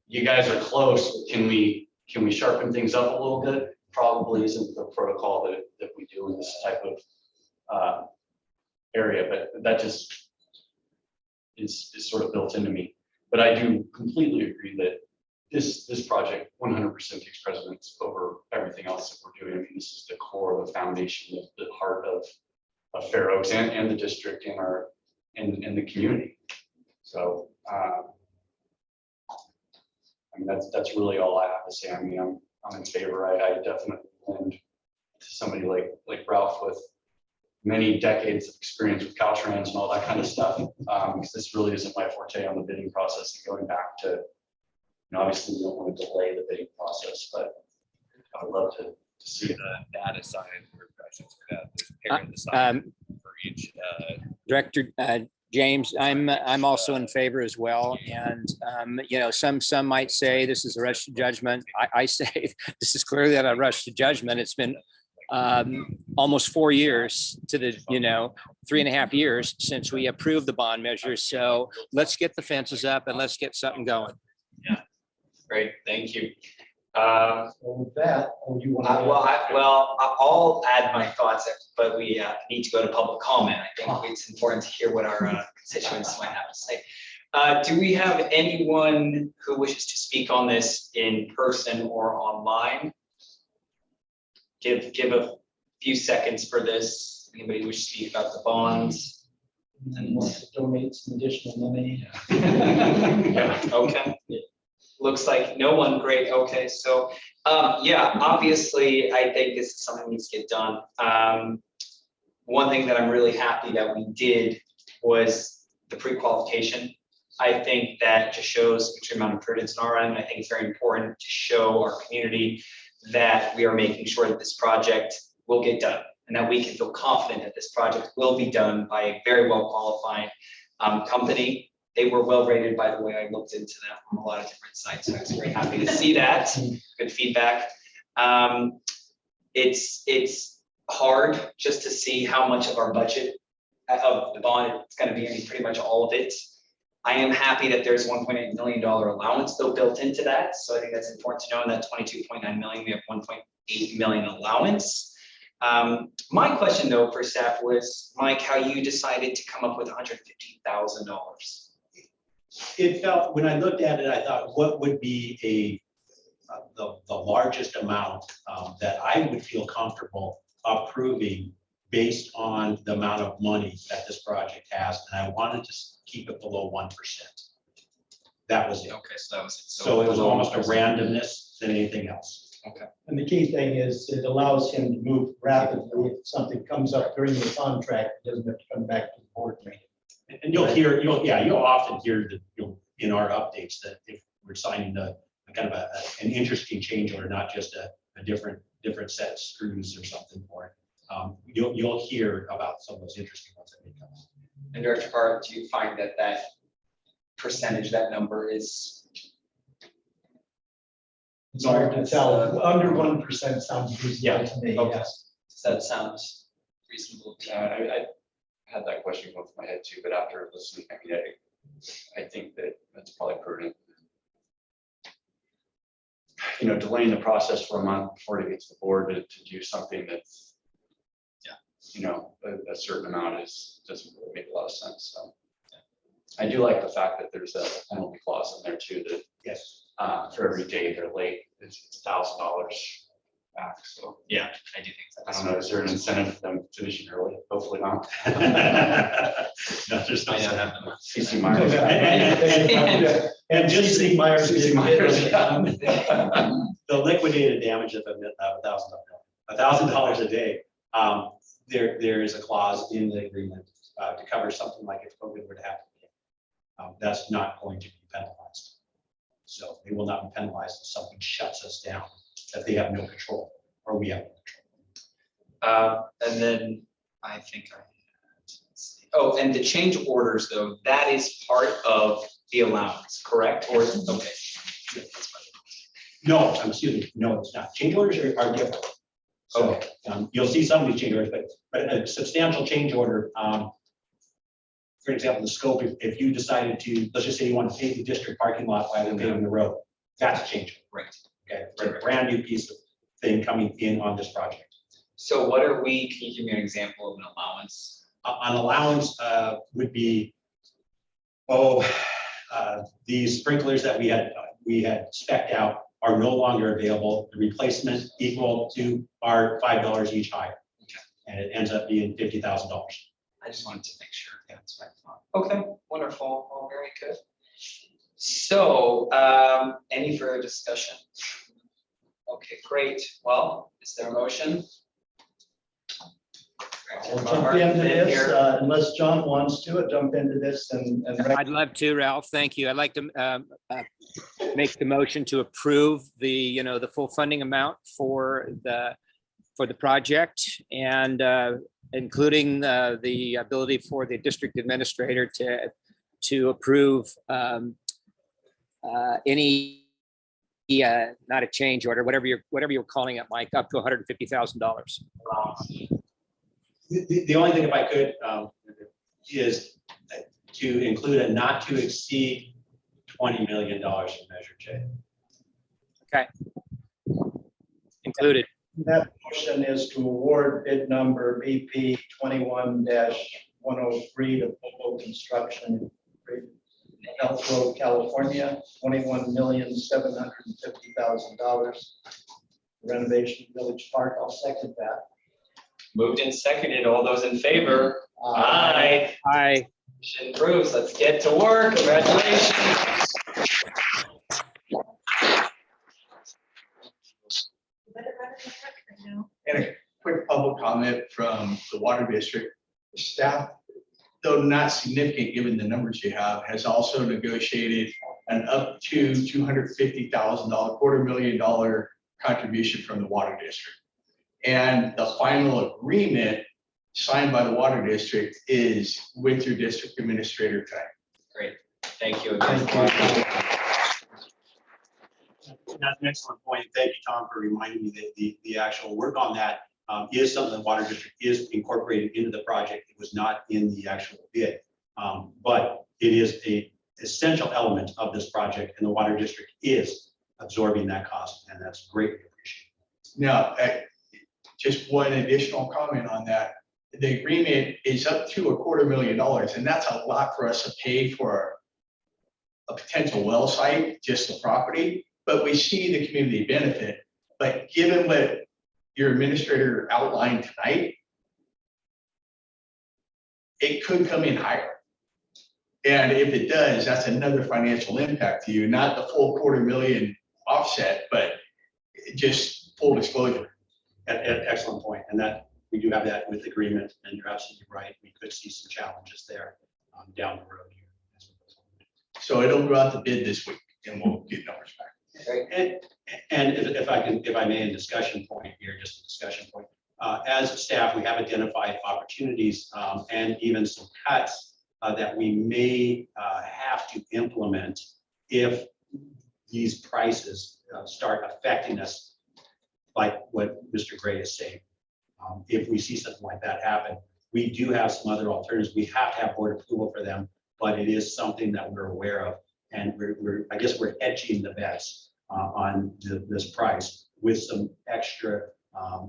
you guys are close. Can we sharpen things up a little bit? Probably isn't the protocol that we do in this type of area, but that just is sort of built into me. But I do completely agree that this project 100% takes precedence over everything else that we're doing. I mean, this is the core, the foundation, the heart of Fair Oaks and the district and the community. So I mean, that's really all I have to say. I mean, I'm in favor. I definitely lend to somebody like Ralph with many decades of experience with Caltrans and all that kind of stuff, because this really isn't my forte on the bidding process and going back to, obviously we don't want to delay the bidding process, but I would love to see the data side, or I should say that, the parent side Um, for each. Director James, I'm also in favor as well. And, you know, some might say this is a rush to judgment. I say this is clearly not a rush to judgment. It's been almost 4 years to the, you know, 3.5 years since we approved the bond measures. So let's get the fences up and let's get something going. Great, thank you. So with that, you want to? I'll add my thoughts, but we need to go to public comment. I think it's important to hear what our constituents might have to say. Do we have anyone who wishes to speak on this in person or online? Give a few seconds for this. Anybody wish to speak about the bonds? And want to donate some additional money? Okay. Looks like no one. Great. Okay. So, yeah, obviously, I think this is something that needs to get done. One thing that I'm really happy that we did was the pre-qualification. I think that just shows extreme amount of prudence on our end. I think it's very important to show our community that we are making sure that this project will get done and that we can feel confident that this project will be done by a very well qualified company. They were well rated, by the way. I looked into them from a lot of different sites, so I was very happy to see that. Good feedback. It's hard just to see how much of our budget of the bond it's going to be. I mean, pretty much all of it. I am happy that there's $1.8 million allowance though built into that. So I think that's important to know. In that 22.9 million, we have 1.8 million allowance. My question though for staff was, Mike, how you decided to come up with $150,000. It felt, when I looked at it, I thought, what would be the largest amount that I would feel comfortable approving based on the amount of money that this project has, and I wanted to keep it below 1%. That was it. Okay, so that was it. So it was almost a randomness than anything else. Okay. And the key thing is it allows him to move rapidly. If something comes up during the contract, he doesn't have to come back to the board meeting. And you'll hear, you'll often hear that in our updates that if we're signing a kind of an interesting change order, not just a different set of screws or something for it. You'll hear about some of those interesting ones that may come up. And Director Carr, do you find that percentage, that number is? It's hard to tell. Under 1% sounds reasonable to me. Okay. Yes. Does that sound reasonable to you? I had that question go through my head too, but after listening, I mean, I think that that's probably prudent. You know, delaying the process for a month before it gets to the board to do something that's, you know, a certain amount doesn't really make a lot of sense. So I do like the fact that there's a penalty clause in there too, that Yes. For every day they're late, it's $1,000 back. So Yeah, I do think I that's. don't know, is there an incentive for them finishing early? Hopefully not. No, there's no I don't sense. have the money. CC Myers. And just CC Myers CC did Myers, it. yeah. The liquidated damage of $1,000 a day. There is a clause in the agreement to cover something like if COVID were to happen. That's not going to be penalized. So they will not be penalized if something shuts us down, that they have no control or we have no control. And then I think I had, let's see. Oh, and the change orders though, that is part of the allowance, correct? Or, okay. No, excuse me, no, it's not. Change orders are different. So you'll see some of these change orders, but a substantial change order, for example, the scope, if you decided to, let's just say you want to pave the district parking lot while they're paving the road, that's a change. Right. Okay, for a brand new piece of thing coming in on this project. So what are we, can you give me an example of an allowance? An allowance would be, these sprinklers that we had spec'd out are no longer available. The replacement equal to our $5 each higher. Okay. And it ends up being $50,000. I just wanted to make sure. Yeah, that's what I thought. Okay, wonderful. All very good. So, any further discussion? Okay, great. Well, is there a motion? We'll jump into this, unless John wants to, jump into this and. I'd love to, Ralph. Thank you. I'd like to make the motion to approve the, the full funding amount for the for the project, and including the ability for the district administrator to approve any not a change order, whatever you're calling it, Mike, up to $150,000. The only thing, if I could, is to include a not to exceed $20 million in Measure J. Included. That motion is to award bid number BP 21-103 to Bobo Construction, Elk Road, California, $21,750,000. Renovation Village Park. I'll second that. Moved and seconded. All those in favor? Aye. Aye. Motion approves. Let's get to work. Congratulations. And a quick public comment from the water district. Staff, though not significant given the numbers you have, has also negotiated an up to $250,000, $250,000 contribution from the water district. And the final agreement signed by the water district is with your district administrator tonight. Great. Thank you again. That's an excellent point. Thank you, Tom, for reminding me that the actual work on that is something the water district is incorporated into the project. It was not in the actual bid, but it is a essential element of this project, and the water district is absorbing that cost, and that's greatly appreciated. Now, just one additional comment on that. The agreement is up to $250,000, and that's a lot for us to pay for a potential well site, just the property, but we see the community benefit. But given what your administrator outlined tonight, it could come in higher. And if it does, that's another financial impact to you, not the full $250,000 offset, but just full disclosure. Excellent point, and that we do have that with agreement, and you're absolutely right. We could see some challenges there down the road here. So it'll go out to bid this week, and we'll get numbers back. And if I may, in discussion point here, just a discussion point. As staff, we have identified opportunities and even some cuts that we may have to implement if these prices start affecting us, like what Mr. Gray is saying. If we see something like that happen, we do have some other alternatives. We have to have board approval for them, but it is something that we're aware of, and I guess we're hedging the bets on this price with some extra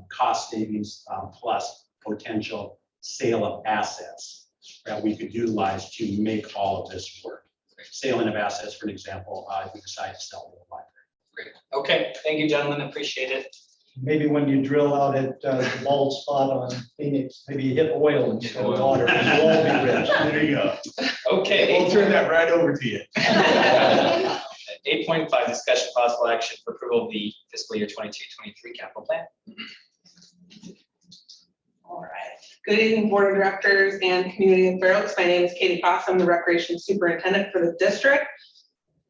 cost savings plus potential sale of assets that we could utilize to make all of this work. Sailing of assets, for an example, if we decide to sell the library. Great. Okay. Thank you, gentlemen. Appreciate it. Maybe when you drill out at the bald spot on Phoenix, maybe you hit oil instead of water. We'll all be rich. There you go. Okay. We'll turn that right over to you. 8.5, discussion possible action for approval of the fiscal year 22-23 capital plan. All right. Good evening, Board of Directors and Community of Fair Oaks. My name is Katie Foss. I'm the Recreation Superintendent for the district.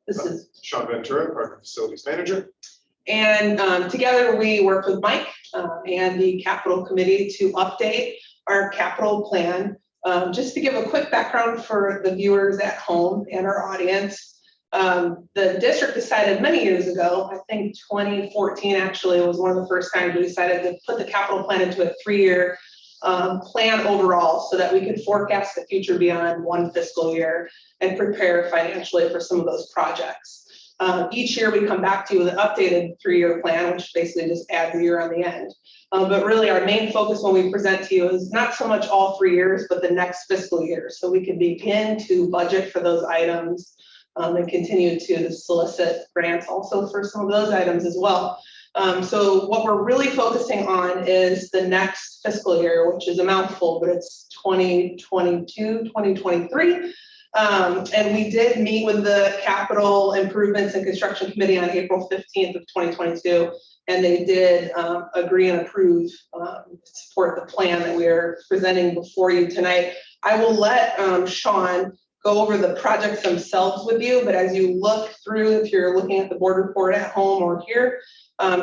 This is Sean Ventura, Park Facilities Manager. And together we work with Mike and the Capital Committee to update our capital plan. Just to give a quick background for the viewers at home and our audience, the district decided many years ago, I think 2014 actually was one of the first times we decided to put the capital plan into a 3-year plan overall so that we could forecast the future beyond one fiscal year and prepare financially for some of those projects. Each year we come back to you with an updated 3-year plan, which basically just adds a year on the end. But really our main focus when we present to you is not so much all 3 years, but the next fiscal year. So we can begin to budget for those items and continue to solicit grants also for some of those items as well. So what we're really focusing on is the next fiscal year, which is a mouthful, but it's 2022, 2023. And we did meet with the Capital Improvements and Construction Committee on April 15th of 2022, and they did agree and approve, support the plan that we are presenting before you tonight. I will let Sean go over the projects themselves with you, but as you look through, if you're looking at the board report at home or here,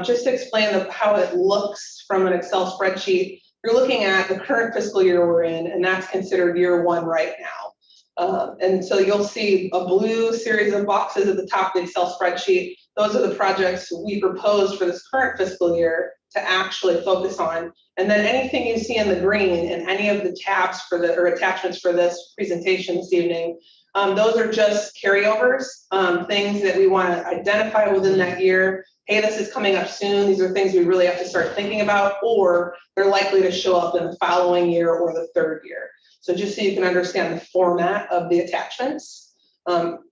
just to explain how it looks from an Excel spreadsheet, you're looking at the current fiscal year we're in, and that's considered year one right now. And so you'll see a blue series of boxes at the top of the Excel spreadsheet. Those are the projects we proposed for this current fiscal year to actually focus on. And then anything you see in the green in any of the tabs or attachments for this presentation this evening, those are just carryovers, things that we want to identify within that year. Hey, this is coming up soon. These are things we really have to start thinking about, or they're likely to show up in the following year or the third year. So just so you can understand the format of the attachments.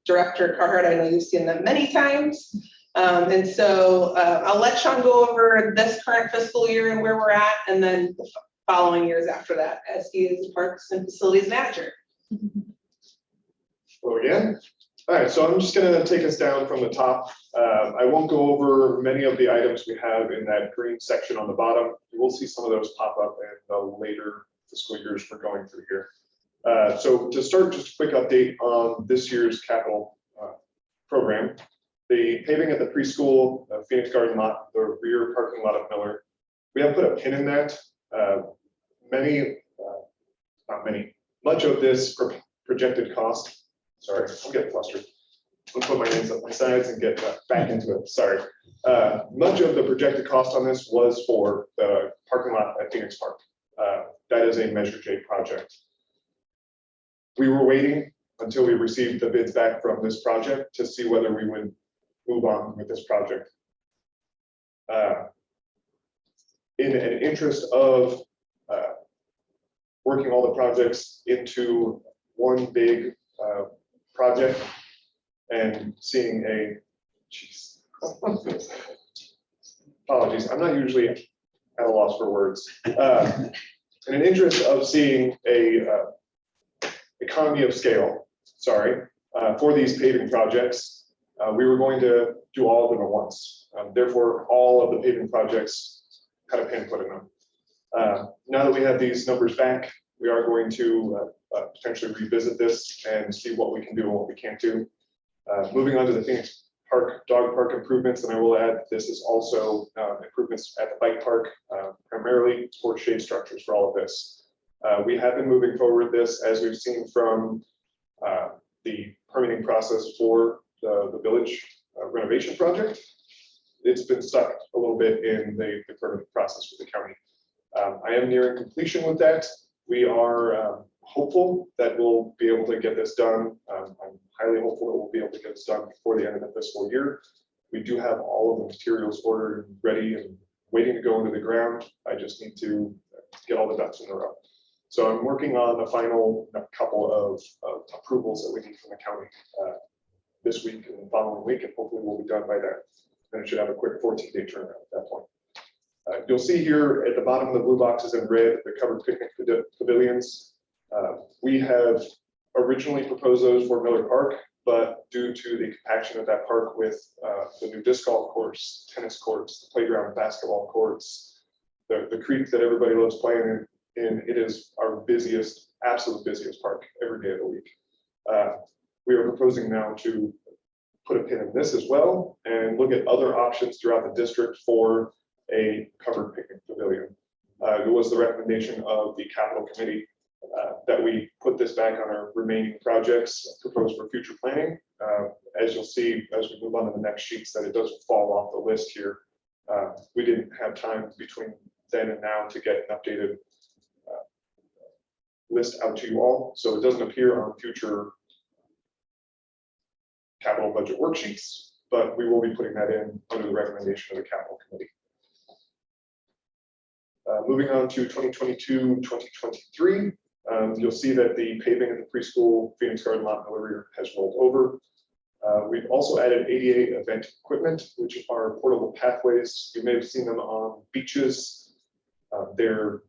Director Carhart, I know you've seen them many times. And so I'll let Sean go over this current fiscal year and where we're at, and then the following years after that, as he is the Parks and Facilities Manager. Hello again. All right, so I'm just going to take us down from the top. I won't go over many of the items we have in that green section on the bottom. You will see some of those pop up in the later fiscal years we're going through here. So to start, just a quick update on this year's capital program. The paving at the preschool, Phoenix Garden lot, the rear parking lot of Miller. We have put a pin in that. Much of this projected cost, sorry, I'm getting flustered. Let's put my hands up my sides and get back into it, sorry. Much of the projected cost on this was for the parking lot at Phoenix Park. That is a Measure J project. We were waiting until we received the bids back from this project to see whether we would move on with this project. In an interest of working all the projects into one big project and seeing apologies, I'm not usually at a loss for words. In an interest of seeing a economy of scale, for these paving projects, we were going to do all of them at once. Therefore, all of the paving projects had a pin put in them. Now that we have these numbers back, we are going to potentially revisit this and see what we can do and what we can't do. Moving on to the Phoenix Park dog park improvements, and I will add this is also improvements at the bike park, primarily for shade structures for all of this. We have been moving forward with this as we've seen from the permitting process for the village renovation project. It's been stuck a little bit in the permitting process with the county. I am nearing completion with that. We are hopeful that we'll be able to get this done. I'm highly hopeful that we'll be able to get this done before the end of the fiscal year. We do have all of the materials ordered and ready and waiting to go into the ground. I just need to get all the ducks in a row. So I'm working on the final couple of approvals that we need from the county this week and the following week, and hopefully we'll be done by then. And it should have a quick 14-day turnaround at that point. You'll see here at the bottom of the blue boxes in red, the covered picnic pavilions. We have originally proposed those for Miller Park, but due to the compaction of that park with the new disc golf course, tennis courts, the playground, basketball courts, the creek that everybody loves playing in, it is our busiest, absolute busiest park every day of the week. We are proposing now to put a pin in this as well and look at other options throughout the district for a covered picnic pavilion. It was the recommendation of the capital committee that we put this back on our remaining projects proposed for future planning. As you'll see, as we move on to the next sheets, that it doesn't fall off the list here. We didn't have time between then and now to get an updated list out to you all. So it doesn't appear on future capital budget worksheets, but we will be putting that in under the recommendation of the capital committee. Moving on to 2022-2023, you'll see that the paving at the preschool Phoenix Garden lot Miller has rolled over. We've also added ADA event equipment, which are portable pathways. You may have seen them on beaches. They're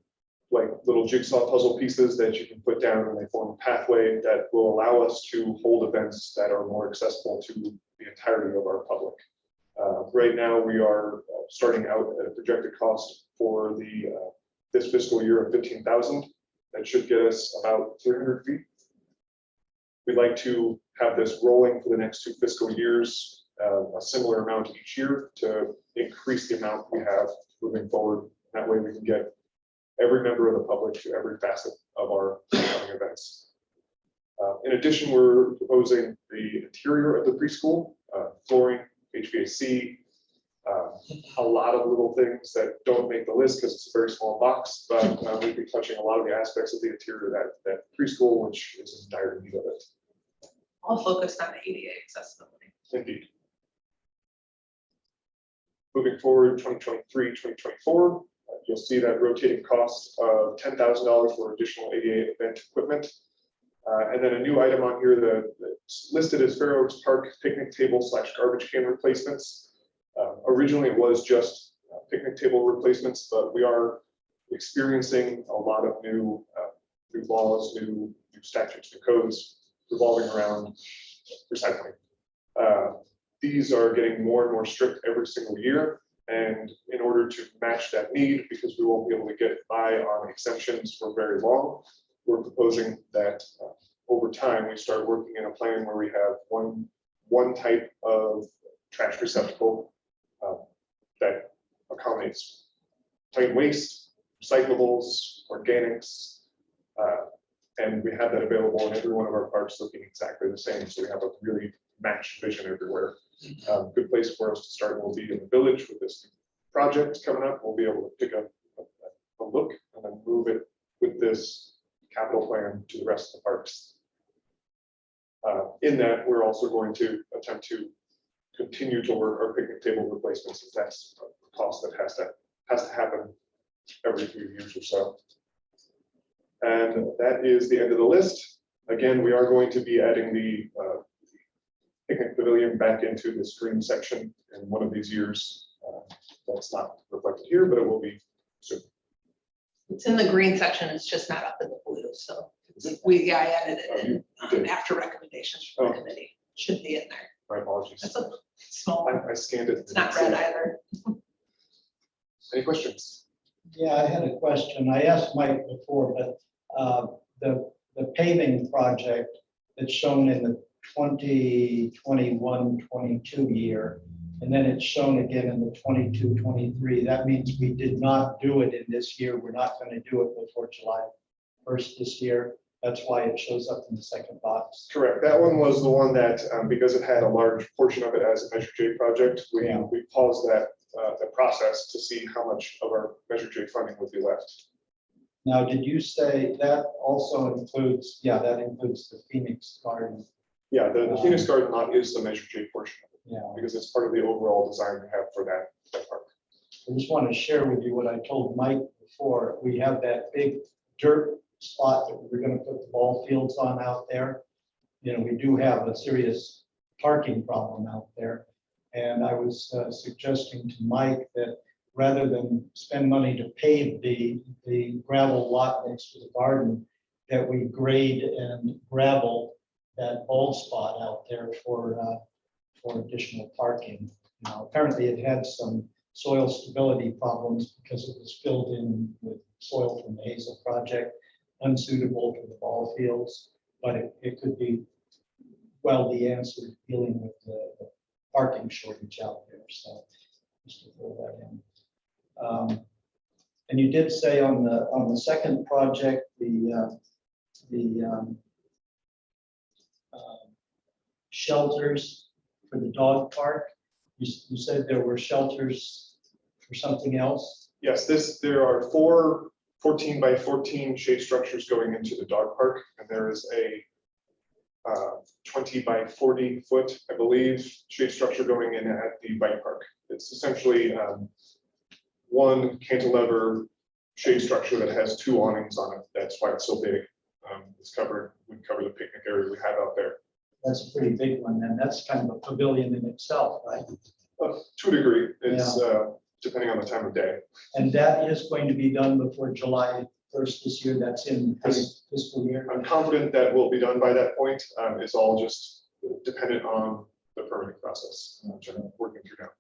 like little jigsaw puzzle pieces that you can put down and they form a pathway that will allow us to hold events that are more accessible to the entirety of our public. Right now, we are starting out at a projected cost for this fiscal year of $15,000. That should get us about 300 feet We'd like to have this rolling for the next 2 fiscal years, a similar amount each year to increase the amount we have moving forward. That way we can get every member of the public to every facet of our upcoming events. In addition, we're proposing the interior of the preschool, flooring, HVAC, a lot of little things that don't make the list because it's a very small box, but we'll be touching a lot of the aspects of the interior of that preschool, which is in dire need of it. All focused on ADA accessibility. Indeed. Moving forward, 2023, 2024, you'll see that rotating cost of $10,000 for additional ADA event equipment. And then a new item on here that's listed as Fair Oaks Park picnic table / garbage can replacements. Originally, it was just picnic table replacements, but we are experiencing a lot of new laws, new statutes, new codes revolving around recycling. These are getting more and more strict every single year. And in order to match that need, because we won't be able to get by on exemptions for very long, we're proposing that over time, we start working in a plan where we have one type of trash receptacle that accommodates plain waste, recyclables, organics, and we have that available in every one of our parks looking exactly the same. So we have a really matched vision everywhere. Good place for us to start will be in the village with this project coming up. We'll be able to pick up a look and then move it with this capital plan to the rest of the parks. In that, we're also going to attempt to continue to work our picnic table replacements, if that's a cost that has to happen every few years or so. And that is the end of the list. Again, we are going to be adding the picnic pavilion back into this green section in one of these years. That's not reflected here, but it will be soon. It's in the green section, it's just not up in the blue, so I added it in after recommendations from the committee. Should be in there. My apologies. That's a small, I scanned it. it's not red either. Any questions? Yeah, I had a question. I asked Mike before, but the paving project that's shown in the 2021-22 year, and then it's shown again in the 22-23. That means we did not do it in this year. We're not going to do it before July 1st this year. That's why it shows up in the second box. Correct. That one was the one that, because it had a large portion of it as a Measure J project, we paused that the process to see how much of our Measure J funding would be left. Now, did you say that also includes, that includes the Phoenix Garden? Yeah, the Phoenix Garden lot is the Measure J portion of it, Yeah. because it's part of the overall design we have for that park. I just want to share with you what I told Mike before. We have that big dirt spot that we're going to put the ball fields on out there. You know, we do have a serious parking problem out there. And I was suggesting to Mike that rather than spend money to pave the gravel lot next to the garden, that we grade and gravel that bald spot out there for additional parking. Now, apparently it had some soil stability problems because it was filled in with soil from the Hazel project, unsuitable for the ball fields, but it could be well the answer dealing with the parking shortage out there. So just to throw that in. And you did say on the second project, the shelters for the dog park. You said there were shelters for something else? Yes, there are 4 14 by 14 shade structures going into the dog park, and there is a 20 by 40 foot, I believe, shade structure going in at the bike park. It's essentially one cantilever shade structure that has 2 awnings on it. That's why it's so big. It's covered, we cover the picnic area we have out there. That's a pretty big one, and that's kind of a pavilion in itself, right? To a degree, it's depending on the time of day. And that is going to be done before July 1st this year. That's in this fiscal year. I'm confident that will be done by that point. It's all just dependent on the permitting process, which I'm working through now.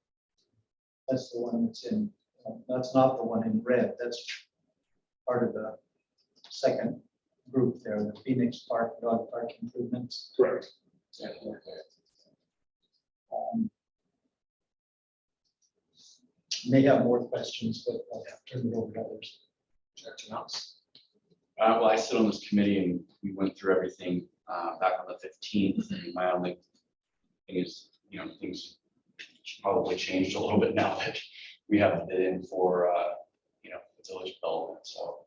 That's the one that's in, that's not the one in red. That's part of the second group there, the Phoenix Park, Dog Park improvements. Correct. May have more questions, but I'll turn it over to others. Well, I sit on this committee and we went through everything back on the 15th. And my only thing is, things probably changed a little bit now that we have a bid in for, village development. So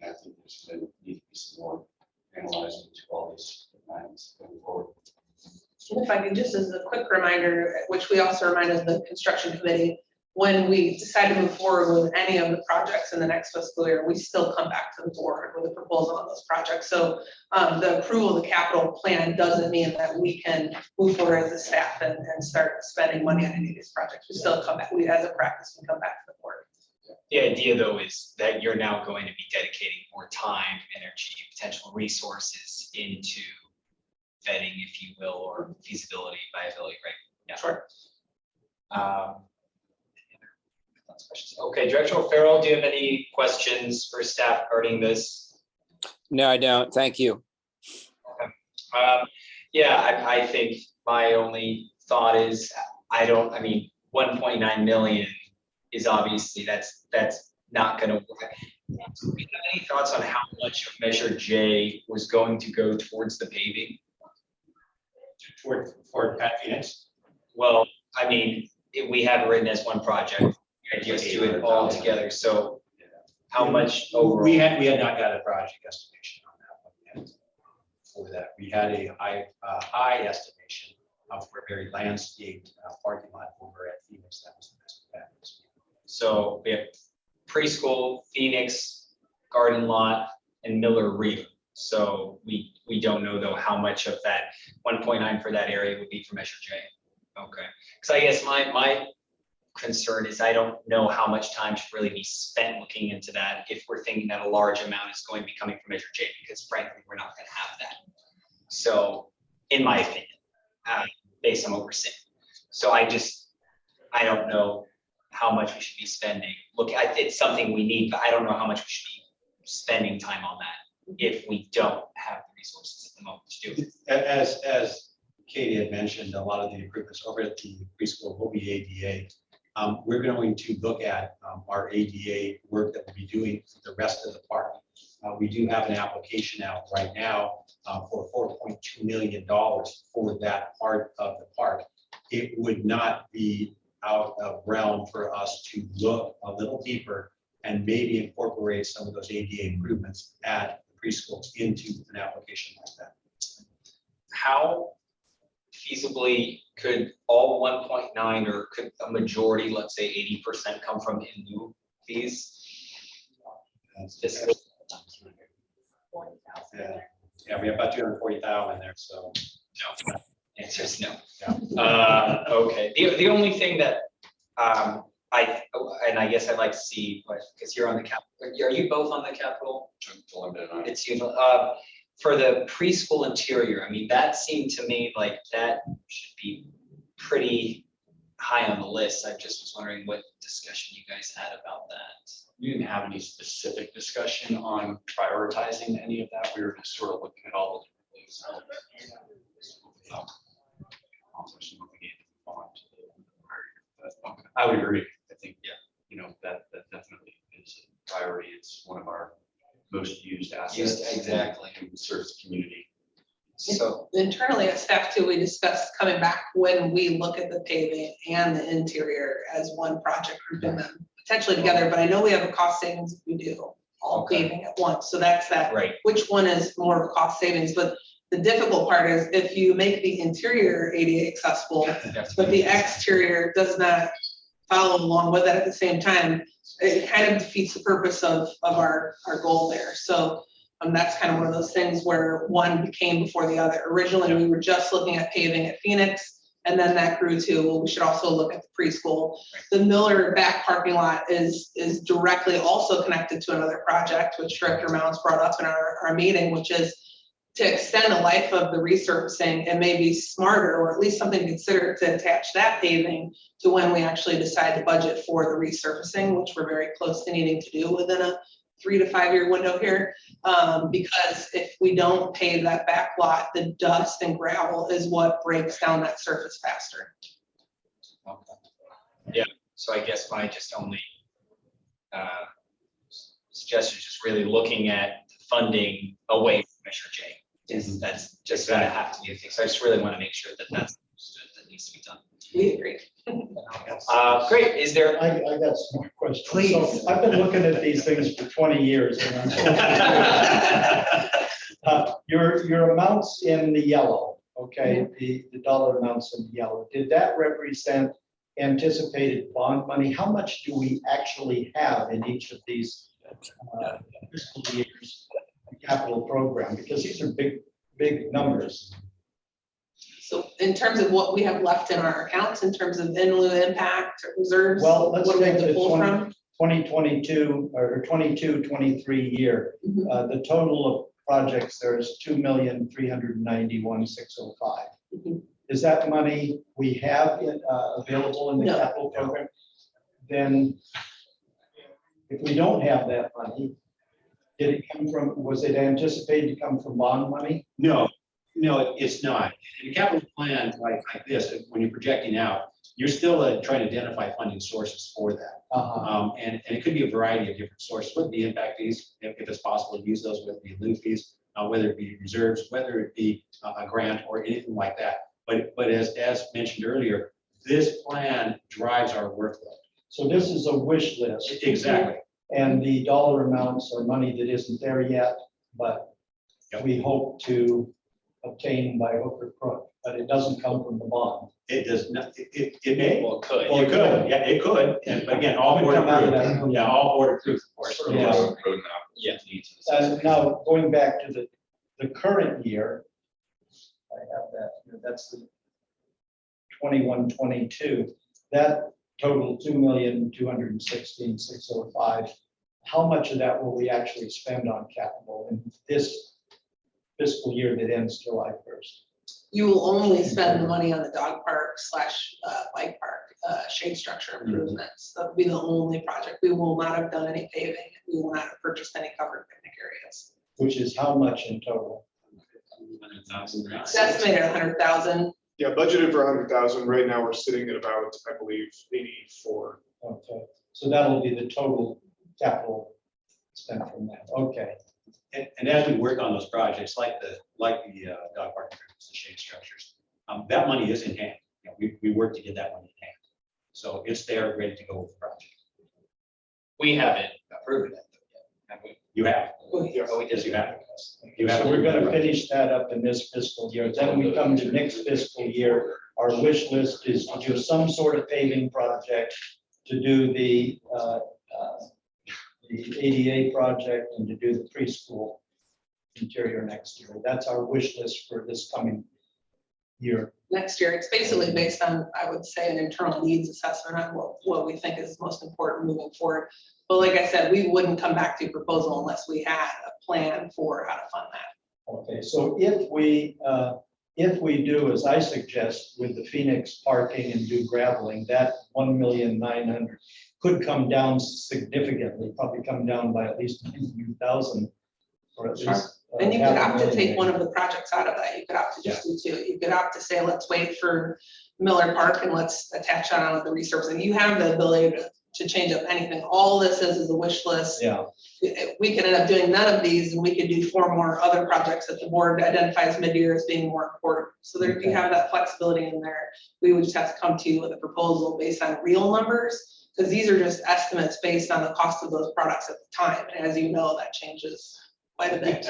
I think there's going to need to be some more analyzing to all these plans going forward. If I could, just as a quick reminder, which we also reminded the construction committee, when we decide to move forward with any of the projects in the next fiscal year, we still come back to the board with a proposal on those projects. So the approval of the capital plan doesn't mean that we can move forward as a staff and start spending money on any of these projects. We still come back, we as a practice, we come back to the board. The idea, though, is that you're now going to be dedicating more time, energy, potential resources into vetting, if you will, or feasibility, viability, right? Yeah. Sure. Okay, Director O'Farrell, do you have any questions for staff regarding this? No, I don't. Thank you. Yeah, I think my only thought is, I mean, 1.9 million is obviously, that's not gonna work. Do we have any thoughts on how much of Measure J was going to go towards the paving? For Pat Phoenix? Well, I mean, if we have it written as one project, just do it all together, so how much overall? We had not got a project estimation on that one yet. For that, we had a high estimation for a very landscaped parking lot over at Phoenix. That was the best practice. So we have preschool, Phoenix, garden lot, and Miller Reed. So we don't know, though, how much of that 1.9 for that area would be for Measure J. Okay, because I guess my concern is I don't know how much time should really be spent looking into that if we're thinking that a large amount is going to be coming from Measure J, because frankly, we're not going to have that. So in my opinion, based on what we're seeing. So I don't know how much we should be spending. Look, it's something we need, but I don't know how much we should be spending time on that if we don't have the resources at the moment to do it. As Katie had mentioned, a lot of the improvements over at the preschool will be ADA. We're going to look at our ADA work that we'll be doing for the rest of the park. We do have an application out right now for $4.2 million for that part of the park. It would not be out of realm for us to look a little deeper and maybe incorporate some of those ADA improvements at the preschool into an application like that. How feasibly could all 1.9, or could a majority, let's say 80%, come from in lieu fees? Yeah, we have about 240,000 in there, so. No, answer is no. Okay, the only thing that I guess I'd like to see, because you're on the capital, are you both on the capital? It's you. For the preschool interior, I mean, that seemed to me like that should be pretty high on the list. I just was wondering what discussion you guys had about that. We didn't have any specific discussion on prioritizing any of that. We were just sort of looking at all the different things. But I would agree. I think, yeah, that definitely is a priority. It's one of our most used assets. Exactly. And serves the community. So Internally at staff too, we discussed coming back when we look at the paving and the interior as one project, grouping them potentially together, but I know we have a cost savings if we do all Okay. paving at once. So that's that, right, which one is more of a cost savings, but the difficult part is if you make the interior ADA accessible, but the exterior does not follow along with it at the same time, it kind of defeats the purpose of our goal there. So that's kind of one of those things where one became before the other. Originally, we were just looking at paving at Phoenix, and then that grew to, well, we should also look at the preschool. The Miller back parking lot is directly also connected to another project, which Director Mounds brought up in our meeting, which is to extend the life of the resurfacing. It may be smarter, or at least something to consider, to attach that paving to when we actually decide to budget for the resurfacing, which we're very close to needing to do within a 3 to 5 year window here. Because if we don't pave that back lot, the dust and gravel is what breaks down that surface faster. Yeah, so I guess my just only suggestion is just really looking at funding away from Measure J. That's just gonna have to be a thing. So I just really want to make sure that that's understood, that needs to be done. We agree. Great, is there, I got some more questions. Please. So I've been looking at these things for 20 years. And your amounts in the yellow, okay, the dollar amounts in the yellow, did that represent anticipated bond money? How much do we actually have in each of these fiscal years capital program? Because these are big numbers. So in terms of what we have left in our accounts, in terms of in lieu impact or reserves, Well, let's what do we take have to the pull from? 2022 or 22-23 year. Mhm. The total of projects there is 2,391,605. Mhm. Is that money we have available in the No. capital program? Then if we don't have that money, did it come from, was it anticipated to come from bond money? No, it's not. In a capital plan like this, when you're projecting out, you're still trying to identify funding sources for that. And it could be a variety of different sources, whether it be impact fees, if it's possible to use those, whether it be lieu fees, whether it be reserves, whether it be a grant or anything like that. But as mentioned earlier, this plan drives our workload. So this is a wish list. Exactly. And the dollar amounts are money that isn't there yet, but we hope to obtain by hook or crook, but it doesn't come from the bond. It does not, it may. well, could. Well, it could, yeah, it could. And but again, all board Come out of approved. that. Yeah, all board approved, of course. Yeah. Yeah. Now, going back to the current year, I have that, that's the 21-22, that total 2,216,605. How much of that will we actually spend on capital in this fiscal year that ends July 1st? You will only spend the money on the dog park / bike park, shade structure improvements. That'll be the only project. We will not have done any paving. We will not have purchased any covered picnic areas. Which is how much in total? It's estimated 100,000. Yeah, budgeted for 100,000. Right now, we're sitting at about, I believe, 84. Okay, so that'll be the total capital spent from that. Okay. And as we work on those projects, like the dog park, the shade structures, that money is in hand. You know, we work to get that money in hand. So it's there, ready to go with the project. We haven't approved that yet, have we? You have. Oh, we Yes, did. you have. You have. So we're going to finish that up in this fiscal year. Then we come to next fiscal year. Our wish list is to do some sort of paving project, to do the ADA project, and to do the preschool interior next year. That's our wish list for this coming year. Next year, it's basically based on, I would say, an internal needs assessment on what we think is most important moving forward. But like I said, we wouldn't come back to proposal unless we had a plan for how to fund that. Okay, so if we do, as I suggest, with the Phoenix parking and do graveling, that 1,900,000 could come down significantly, probably come down by at least 90,000. Or at least. And you could opt to take 500,000. one of the projects out of that. You could opt to just do two. You could opt to say, let's wait for Miller Park and let's attach that on with the resource. And you have the ability to change up anything. All this is a wish list. Yeah, We could end up doing none of these and we could do 4 more other projects that the board identifies mid-year as being more important. So there you have that flexibility in there. We would just have to come to you with a proposal based on real numbers, because these are just estimates based on the cost of those products at the time. And as you know, that changes quite a bit.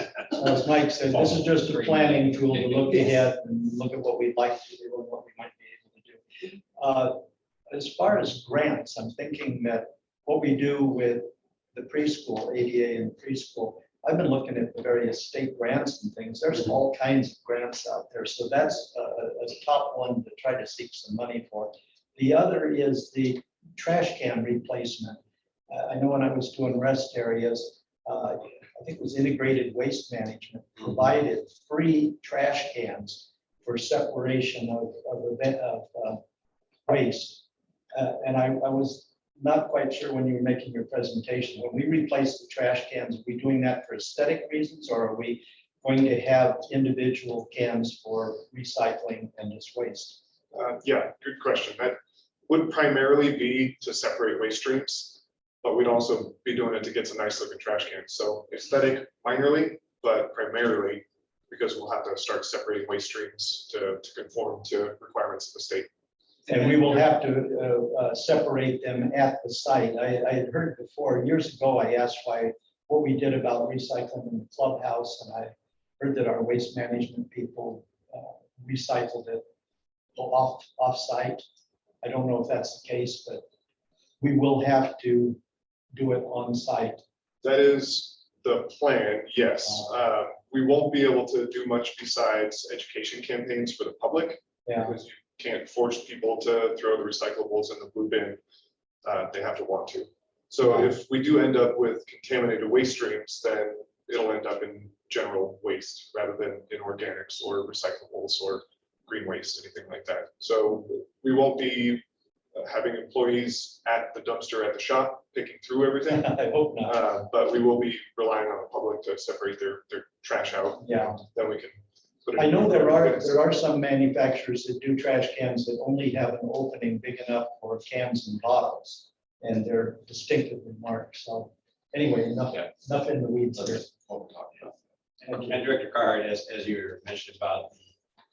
as Mike said, this is just a planning tool to look ahead and look at what we'd like to do and what we might be able to do. As far as grants, I'm thinking that what we do with the preschool, ADA and preschool, I've been looking at the various state grants and things. There's all kinds of grants out there. So that's a top one to try to seek some money for. The other is the trash can replacement. I know when I was doing rest areas, I think it was Integrated Waste Management provided free trash cans for separation of waste. And I was not quite sure when you were making your presentation, when we replace the trash cans, are we doing that for aesthetic reasons, or are we going to have individual cans for recycling and just waste? Yeah, good question. That would primarily be to separate waste streams, but we'd also be doing it to get some nice looking trash cans. So aesthetic minorly, but primarily because we'll have to start separating waste streams to conform to requirements of the state. And we will have to separate them at the site. I had heard before, years ago, I asked what we did about recycling in the clubhouse, and I heard that our waste management people recycled it off-site. I don't know if that's the case, but we will have to do it on site. That is the plan, yes. We won't be able to do much besides education campaigns for the public. Yeah. Because you can't force people to throw the recyclables in the blue bin. They have to want to. So if we do end up with contaminated waste streams, then it'll end up in general waste rather than in organics or recyclables or green waste, anything like that. So we won't be having employees at the dumpster at the shop picking through everything. I hope not. But we will be relying on the public to separate their trash out. Yeah. Then we can put it. I know in there bins. are some manufacturers that do trash cans that only have an opening big enough for cans and bottles, and they're distinctively marked. So anyway, enough in the weeds here. And Director Carr, as you mentioned about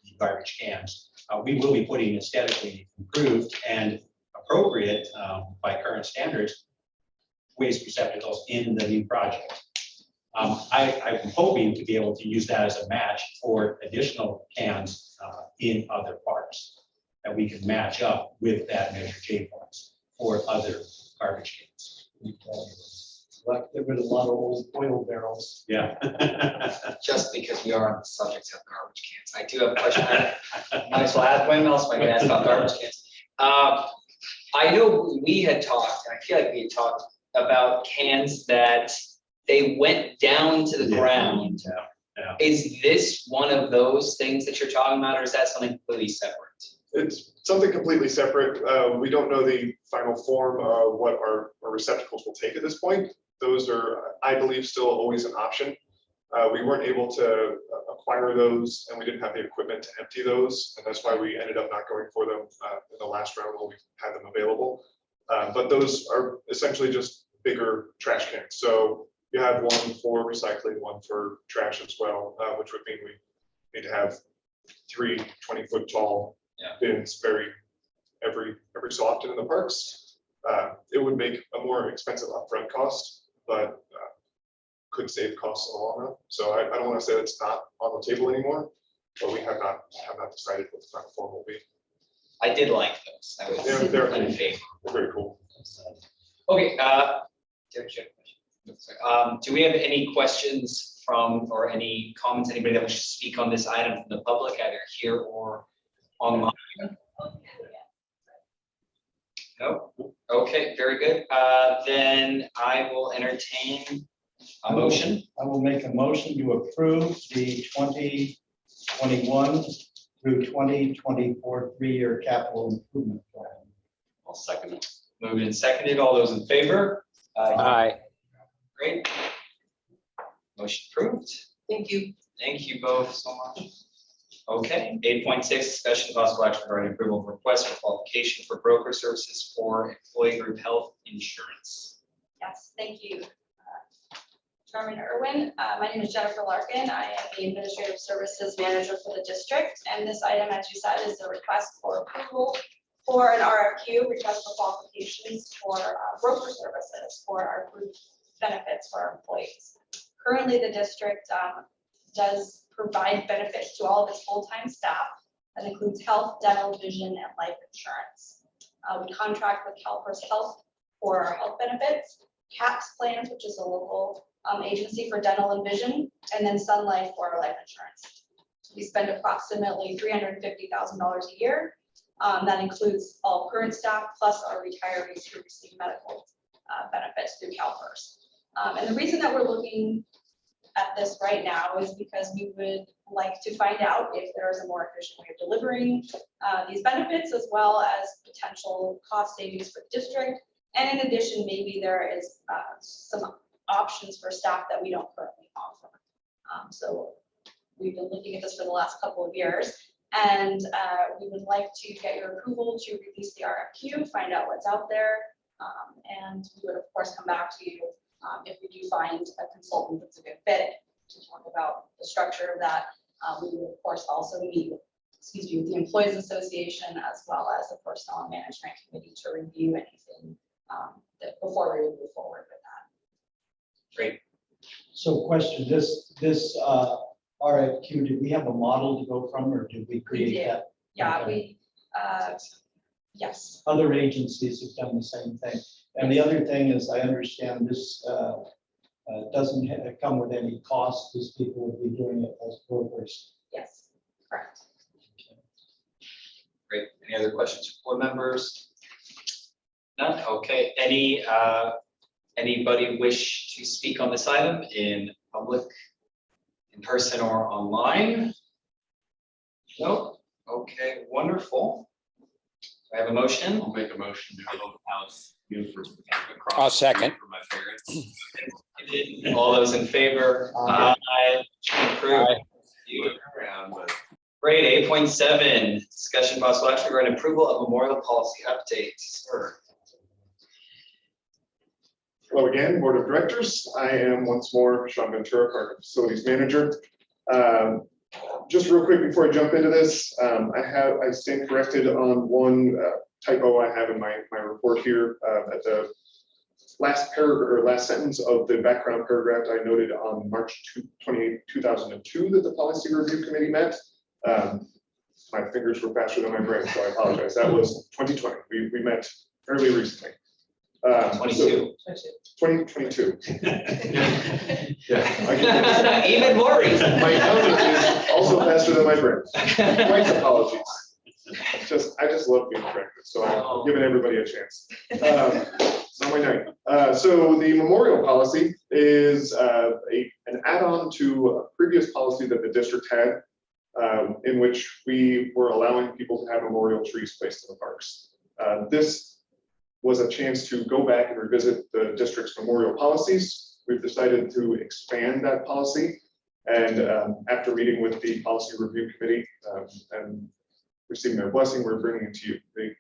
the garbage cans, we will be putting aesthetically improved and appropriate by current standards waste receptacles in the new project. I'm hoping to be able to use that as a match for additional cans in other parks that we can match up with that Measure J points for other garbage cans. Like get rid of a lot of old oil barrels. Yeah. Just because we are on the subject of garbage cans, I do have a question. Might as well ask, when else am I gonna ask about garbage cans? I know we had talked, and I feel like we had talked about cans that they went down to the ground. Yeah. Is this one of those things that you're talking about, or is that something completely separate? It's something completely separate. We don't know the final form of what our receptacles will take at this point. Those are, I believe, still always an option. We weren't able to acquire those, and we didn't have the equipment to empty those, and that's why we ended up not going for them in the last round when we had them available. But those are essentially just bigger trash cans. So you have one for recycling, one for trash as well, which would mean we need to have 3 20-foot tall bins every so often in the parks. It would make a more expensive upfront cost, but could save costs in the long run. So I don't want to say it's not on the table anymore, but we have not decided what the final form will be. I did like those. I was They're in favor. very cool. Okay, do we have any questions from, or any comments, anybody that wishes to speak on this item from the public, either here or online? No? Okay, very good. Then I will entertain a motion. I will make a motion to approve the 2021 through 2024 3-year capital improvement plan. I'll second it. Moved and seconded. All those in favor? Aye. Great. Motion approved. Thank you. Thank you both so much. Okay, 8.6, discussion possible action regarding approval of request for qualification for broker services for employee group health insurance. Yes, thank you. Chairman Irwin, my name is Jennifer Larkin. I am the Administrative Services Manager for the district. And this item, as you said, is a request for approval for an RFQ, request for qualifications for broker services for our group benefits for our employees. Currently, the district does provide benefits to all of its full-time staff. That includes health, dental, vision, and life insurance. We contract with CalPERS Health for our health benefits, CAPS plans, which is a local agency for dental and vision, and then Sun Life for our life insurance. We spend approximately $350,000 a year. That includes all current staff plus our retirees who receive medical benefits through CalPERS. And the reason that we're looking at this right now is because we would like to find out if there is a more efficient way of delivering these benefits, as well as potential cost savings for the district, And in addition, maybe there is some options for staff that we don't currently offer. So we've been looking at this for the last couple of years, and we would like to get your approval to release the RFQ, find out what's out there. And we would of course come back to you if we do find a consultant that's a good fit to talk about the structure of that. We would of course also meet with, with the Employees Association as well as the Personnel and Management Committee to review anything before we would move forward with that. Great. So question, this RFQ, did we have a model to go from, or did we create did. that? Yeah, Okay. yes. Other agencies have done the same thing. And the other thing is, I understand this doesn't come with any cost. These people will be doing it as brokers. Yes, correct. Great. Any other questions for board members? None? Okay. Anybody wish to speak on this item in public, in person or online? No? Okay, wonderful. Do I have a motion? I'll make a motion to go house. I'll second. For my parents. All those in favor? Aye. Approved. You- Around, but Great. 8.7, discussion possible action regarding approval of memorial policy updates. Sir. Hello again, Board of Directors. I am once more Sean Ventura, Park Facilities Manager. Just real quick before I jump into this, I stand corrected on one typo I have in my report here at the last paragraph or last sentence of the background paragraph. I noted on March 28, 2002 that the Policy Review Committee met. My fingers were faster than my brain, so I apologize. That was 2020. We met fairly recently. 22. 2022. Yeah. Even more recent. My tongue is also faster than my brain. My apologies. I just love being corrected, so I'm giving everybody a chance. It's not my night. So the memorial policy is an add-on to a previous policy that the district had, in which we were allowing people to have memorial trees placed in the parks. This was a chance to go back and revisit the district's memorial policies. We've decided to expand that policy. And after meeting with the Policy Review Committee and receiving their blessing, we're bringing it to you. The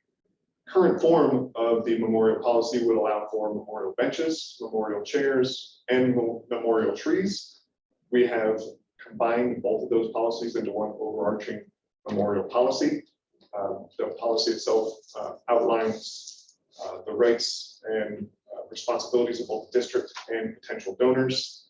current form of the memorial policy would allow for memorial benches, memorial chairs, and memorial trees. We have combined both of those policies into one overarching memorial policy. The policy itself outlines the rights and responsibilities of both the district and potential donors.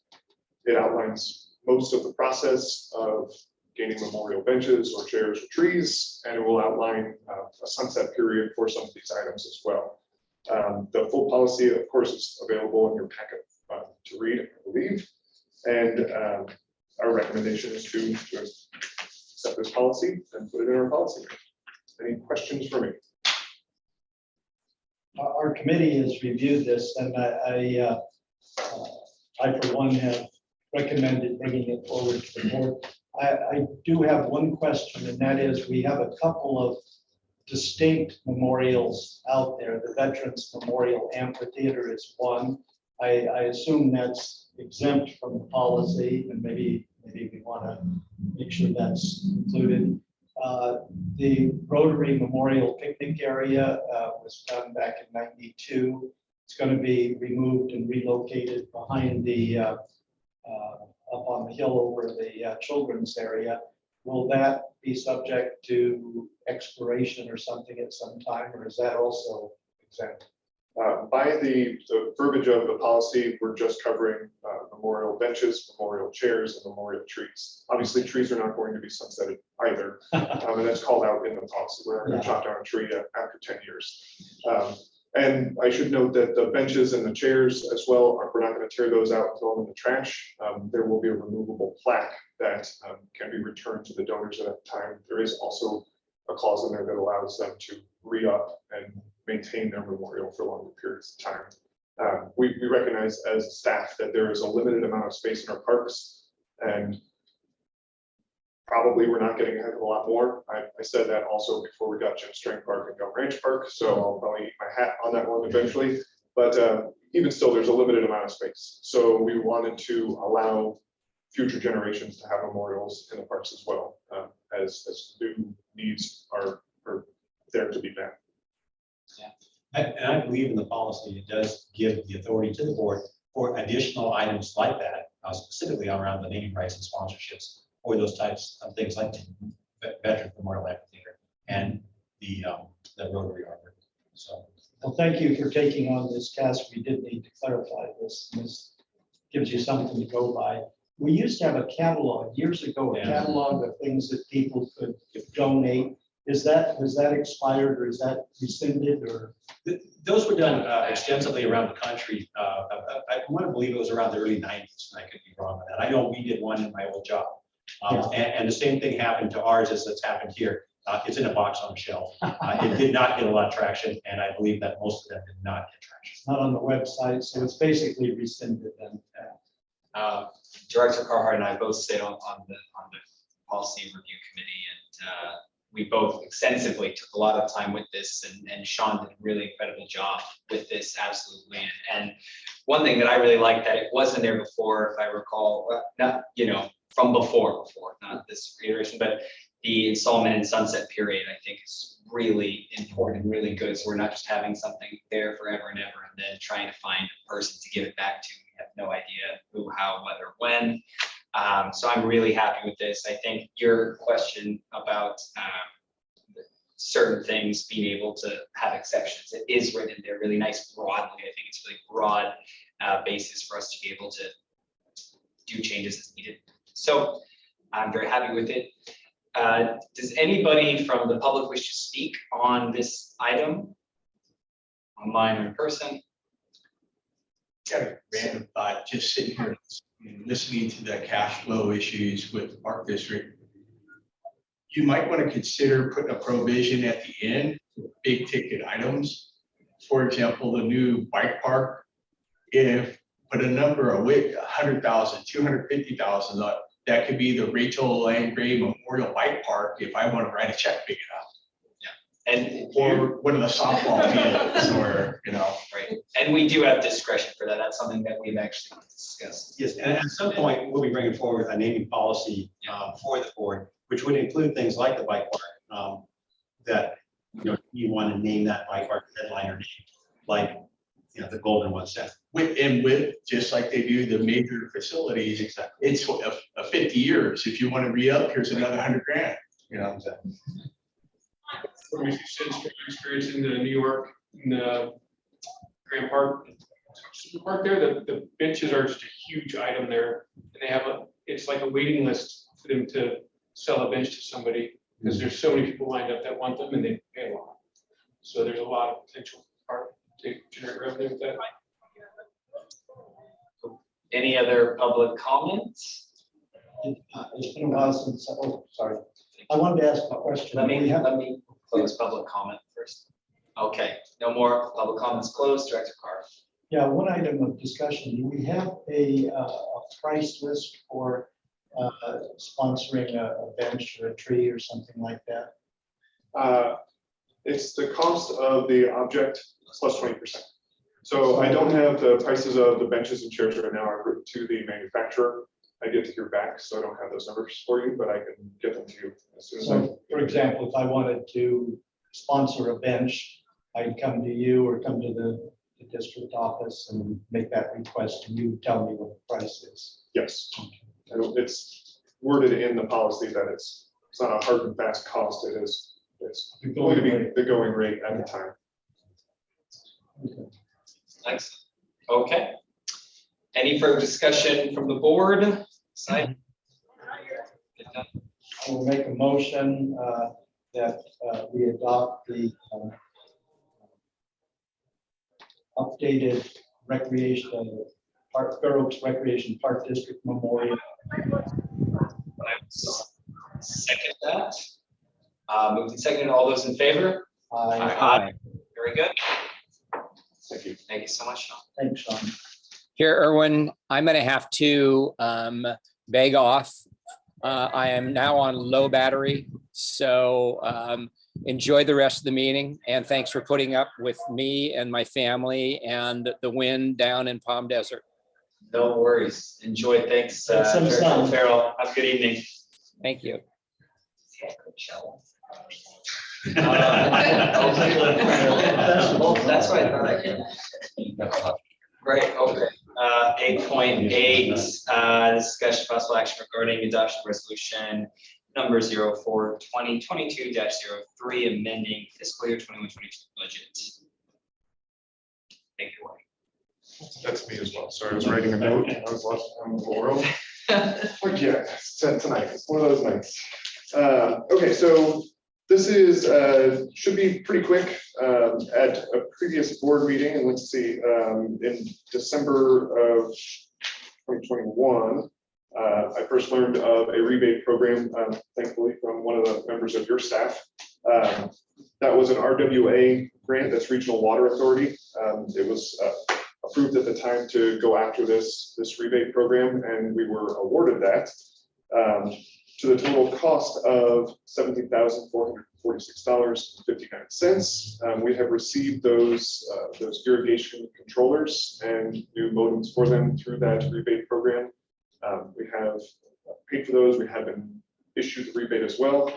It outlines most of the process of gaining memorial benches or chairs or trees, and it will outline a sunset period for some of these items as well. The full policy, of course, is available in your packet to read, I believe. And our recommendation is to accept this policy and put it in our policy. Any questions for me? Our committee has reviewed this, and I for one have recommended bringing it forward to the board. I do have one question, and that is, we have a couple of distinct memorials out there. The Veterans Memorial Amphitheater is one. I assume that's exempt from the policy, and maybe we want to make sure that's included. The Rotary Memorial Picnic Area was done back in '92. It's going to be removed and relocated behind the up on the hill over the children's area. Will that be subject to exploration or something at some time, or is that also exempt? By the verbiage of the policy, we're just covering memorial benches, memorial chairs, and memorial trees. Obviously, trees are not going to be sunsetted either, and that's called out in the policy. We're not going to chop down a tree after 10 years. And I should note that the benches and the chairs as well, we're not going to tear those out and throw them in the trash. There will be a removable plaque that can be returned to the donors at that time. There is also a clause in there that allows them to re-up and maintain their memorial for longer periods of time. We recognize as staff that there is a limited amount of space in our parks, and Probably we're not getting a heck of a lot more. I said that also before we got Jim Strang Park and Gum Ranch Park, so I'll probably eat my hat on that one eventually. But even still, there's a limited amount of space. So we wanted to allow future generations to have memorials in the parks as well, as new needs are there to be met. And I believe in the policy, it does give the authority to the board for additional items like that, specifically around the naming rights and sponsorships, or those types of things like the Veteran Memorial Amphitheater and the Rotary Arbor. So. Well, thank you for taking on this task. We did need to clarify this. This gives you something to go by. We used to have a catalog years ago, a catalog of things that people could donate. Has that expired or is that rescinded or? Those were done extensively around the country. I want to believe it was around the early 90s, and I could be wrong with that. I know we did one in my old job. And the same thing happened to ours as it's happened here. It's in a box on the shelf. It did not get a lot of traction, and I believe that most of them did not get traction. It's not on the website, so it's basically rescinded then. Director Carhart and I both sit on the policy review committee, and we both extensively took a lot of time with this, and Sean did a really incredible job with this, absolutely. And one thing that I really liked that it wasn't there before, if I recall, not, from before, not this reiteration, but the installment and sunset period, I think is really important, really good. So we're not just having something there forever and ever, and then trying to find a person to give it back to. We have no idea who, how, whether, when. So I'm really happy with this. I think your question about certain things being able to have exceptions, it is written there really nice broadly. I think it's really broad basis for us to be able to do changes as needed. So I'm very happy with it. Does anybody from the public wish to speak on this item? Online or in person? Got a random thought, just sitting here and listening to the cash flow issues with the Park District. You might want to consider putting a provision at the end for big ticket items. For example, the new bike park, if put a number of 100,000, 250,000, that could be the Rachel Lang Gray Memorial Bike Park if I want to write a check big enough. And or one of the softball fields, or right. And we do have discretion for that. That's something that we've actually discussed. Yes, and at some point, we'll be bringing forward a naming policy for the board, which would include things like the bike park, that you want to name that bike park headliner name, like the Golden One Center. With just like they do the major facilities, Exactly. it's a 50 years. If you want to re-up, here's another 100 grand. Exactly. From experience in New York, in the Grand Park, there, the benches are just a huge item there, and they have it's like a waiting list for them to sell a bench to somebody, because there's so many people lined up that want them, and they pay a lot. So there's a lot of potential to generate revenue with that. Any other public comments? It's been a while since, sorry. I wanted to ask a question. Let me close public comment first. Okay, no more public comments closed. Director Carr. Yeah, one item of discussion. Do we have a price list for sponsoring a bench or a tree or something like that? It's the cost of the object plus 20%. So I don't have the prices of the benches and chairs right now. I've written to the manufacturer. I get to hear back, so I don't have those numbers for you, but I can get them to you as soon as So, for example, if I wanted to sponsor a bench, I'd come to you or come to the district office and make that request, and you tell me what the price is. Yes. It's worded in the policy that it's not a hard and fast cost. It's going to be the going rate at the time. Thanks. Okay. Any further discussion from the board side? I will make a motion that we adopt the updated recreation, Fair Oaks Recreation Park District Memorial. Second that. Moved and seconded. All those in favor? Aye. Very good. Thank you. Thank you so much, Sean. Thanks, Sean. Here, Erwin, I'm going to have to beg off I am now on low battery, so enjoy the rest of the meeting. And thanks for putting up with me and my family and the wind down in Palm Desert. No worries. Enjoy. Thanks, Some Director sun. Farrell. Have a good evening. Thank you. That's why I thought I could. Great, okay. 8.8, discussion possible action regarding adoption of resolution number 04/2022-03, amending fiscal year 21-22 budget. Take it away. That's me as well. Sorry, I was writing a note. I was lost in the world. Yeah, tonight. It's one of those nights. Okay, so this is, should be pretty quick. At a previous board meeting, and let's see, in December of 2021, I first learned of a rebate program, thankfully, from one of the members of your staff. That was an RWA grant, that's Regional Water Authority. It was approved at the time to go after this rebate program, and we were awarded that to the total cost of $17,446.59. We have received those irrigation controllers and new modems for them through that rebate program. We have paid for those. We have been issued the rebate as well.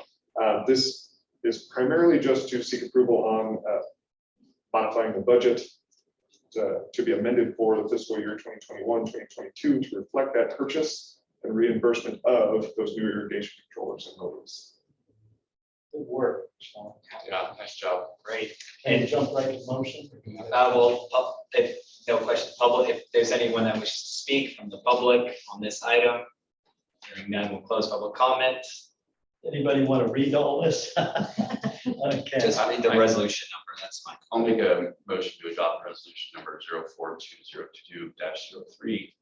This is primarily just to seek approval on modifying the budget to be amended for the fiscal year 2021-2022 to reflect that purchase and reimbursement of those new irrigation controllers and modems. Good work, Sean. Yeah, nice job. Great. Can you jump right to motion? Well, if no question, public, if there's anyone that wishes to speak from the public on this item, hearing none, we'll close public comment. Anybody want to read all this? Okay. Just read the resolution number, that's fine. I'll make a motion to adopt resolution number 04/2022-03,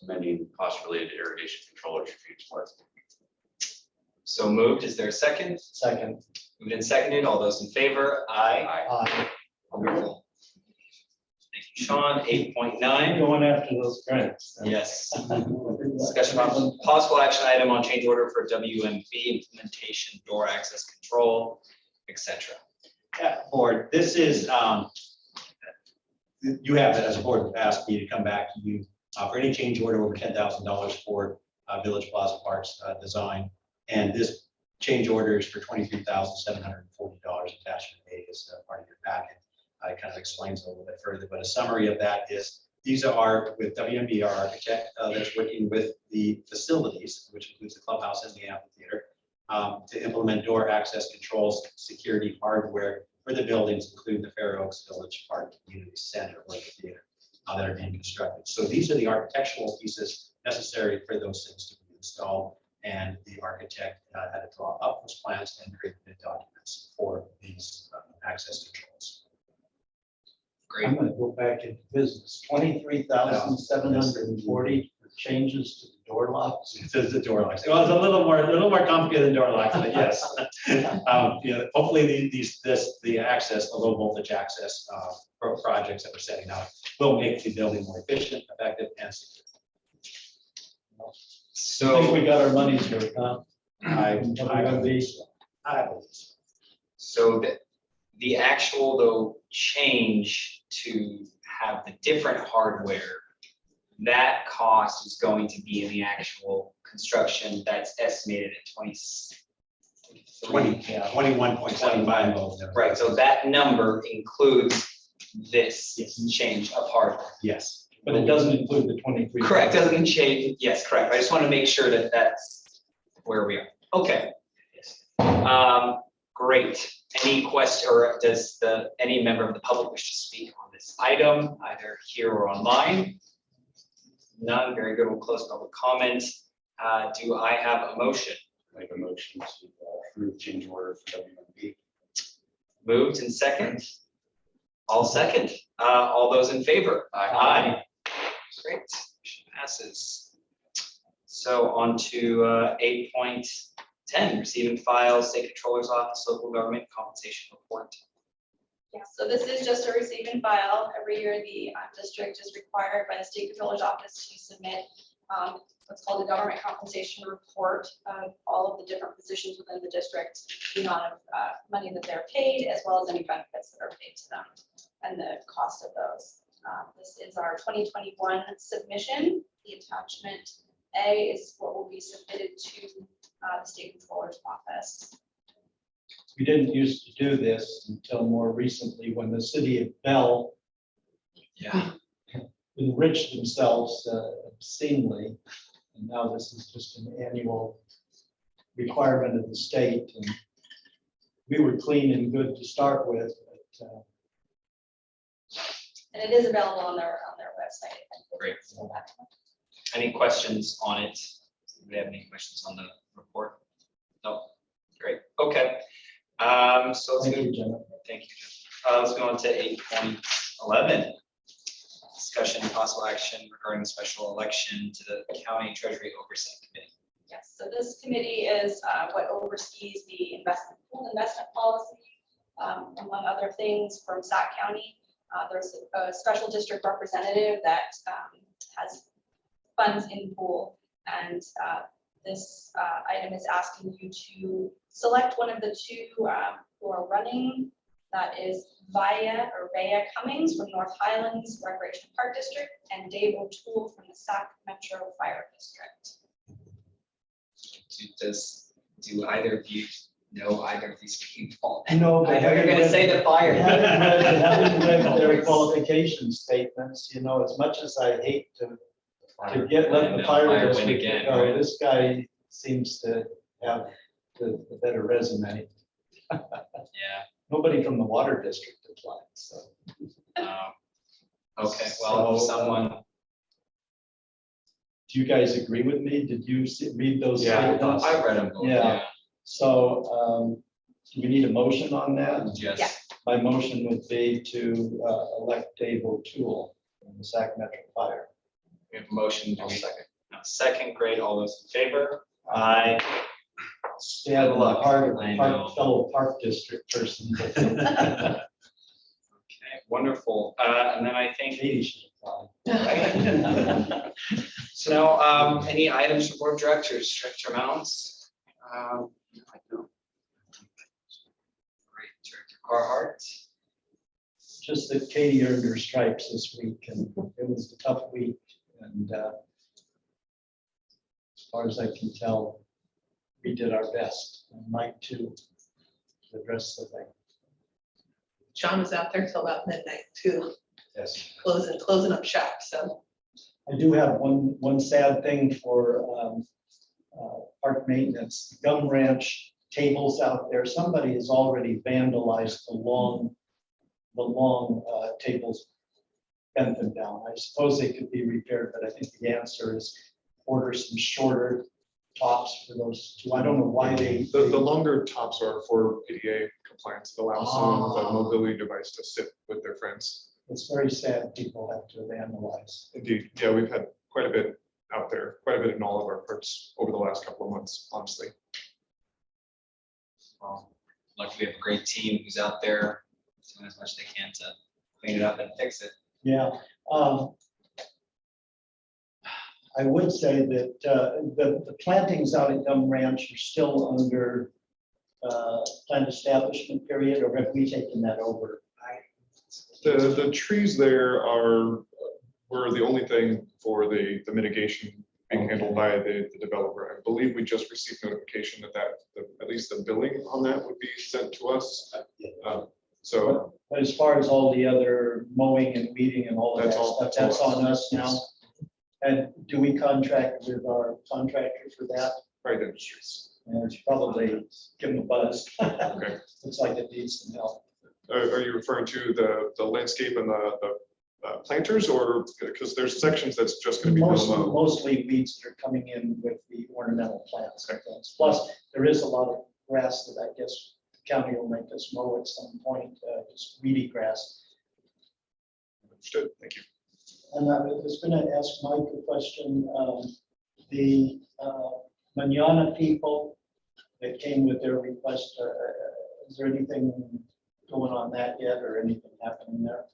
amending cost-related irrigation controllers for Phoenix Park. So moved. Is there a second? Second. Moved and seconded. All those in favor? Aye. Aye. Wonderful. Thank you, Sean. 8.9. Going after those grants. Yes. Discussion on possible action item on change order for WMV implementation, door access control, etc. Yeah, board, this is, you have, as a board, asked me to come back to you for any change order over $10,000 for Village Plaza Parks design. And this change order is for $23,740. Attachment A is part of your packet. It kind of explains it a little bit further, but a summary of that is these are with WMB, our architect that's working with the facilities, which includes the clubhouse and the amphitheater, to implement door access controls, security hardware for the buildings, including the Fair Oaks Village Park Community Center or the theater that are being constructed. So these are the architectural pieces necessary for those things to be installed. And the architect had to draw up those plans and create the documents for these access controls. I'm gonna go back into business. 23,740 for changes to the door locks. It says the door locks. Well, it's a little more complicated than door locks, but yes. Hopefully the access, the low voltage access projects that we're setting up will make the building more efficient, effective, and secure. I think we got our money's worth, huh? I believe so. So the actual though change to have the different hardware, that cost is going to be in the actual construction that's estimated at 21.75. Right, so that number includes this change of hardware. Yes. But it doesn't include the 23. Correct, doesn't change, yes, correct. I just want to make sure that that's where we are. Okay. Great. Any question, or does any member of the public wish to speak on this item, either here or online? None, very good. We'll close public comment. Do I have a motion? Make a motion to approve change order for WMB. Moved and second? All second. All those in favor? Aye. Great, motion passes. So on to 8.10, receive and file State Controller's Office, Local Government Compensation Report. Yeah, so this is just a receive and file. Every year, the district is required by the State Controller's Office to submit what's called a government compensation report of all of the different positions within the district, the amount of money that they're paid, as well as any benefits that are paid to them and the cost of those. This is our 2021 submission. The attachment A is what will be submitted to the state controller's office. We didn't used to do this until more recently when the city of Bell Yeah. enriched themselves obscenely. And now this is just an annual requirement of the state. And we were clean and good to start with, but And it is available on their website. Great. Any questions on it? Do we have any questions on the report? No, great, okay. So let's thank go, you, Jenna. thank you. Let's go on to 8.11. Discussion and possible action regarding the special election to the County Treasury Oversight Committee. Yes, so this committee is what oversees the pool investment policy, among other things from Sac County. There's a special district representative that has funds in pool, and this item is asking you to select one of the two who are running. That is Vaya Cummings from North Highlands Recreation Park District and Dave O'Toole from the Sac Metro Fire District. Do either of you know either of these people? No, I know you're gonna say the fire. Having read their qualification statements, you know, as much as I hate to let the fire win district again, go, right? this guy seems to have the better resume. Yeah. Nobody from the water district applied, so. Okay, well, So, someone, Do you guys agree with me? Did you read those statements? I read them both, Yeah. yeah. So do we need a motion on that? Yes. My motion would be to elect Dave O'Toole from the Sac Metro Fire. We have a motion, do we second, great, all those in favor? Aye. Stab in the luck. heart of I a know. fellow Park District person. but Okay, wonderful, and then I think. Katie should apply. So now, any items for board directors, Director Mounts? I don't. Great, Director Carhart. Just that Katie earned her stripes this week, and it was a tough week, and as far as I can tell, we did our best, and Mike too, to address the thing. John was out there till about midnight too, Yes. closing up shop, so. I do have one sad thing for park maintenance. Gum Ranch tables out there. Somebody has already vandalized the long tables, bent them down. I suppose they could be repaired, but I think the answer is order some shorter tops for those two. I don't know why they. The longer tops are for ADA compliance. It allows someone with a mobility device to sit with their friends. It's very sad people have to vandalize. Indeed, yeah, we've had quite a bit out there, quite a bit in all of our parks over the last couple of months, honestly. Well, luckily we have a great team who's out there doing as much as they can to clean it up and fix it. Yeah. I would say that the plantings out at Gum Ranch are still under planned establishment period, or have we taken that over? The trees there were the only thing for the mitigation being handled by the developer. I believe we just received notification that at least the billing on that would be sent to us. So But as far as all the other mowing and weeding and all of that That's all- stuff, that's all that's on us now. And do we contract with our contractor for that? Right, Industries. And it's probably give them a buzz. Okay. Looks like it needs some help. Are you referring to the landscape and the planters, or because there's sections that's just going to be mowed? Mostly weeds that are coming in with the ornamental plants and things. Plus, there is a lot of grass that I guess the county will make us mow at some point, just weedy grass. Understood, thank you. And I was going to ask Mike a question. The Manana people that came with their request, is there anything going on that yet or anything happening there?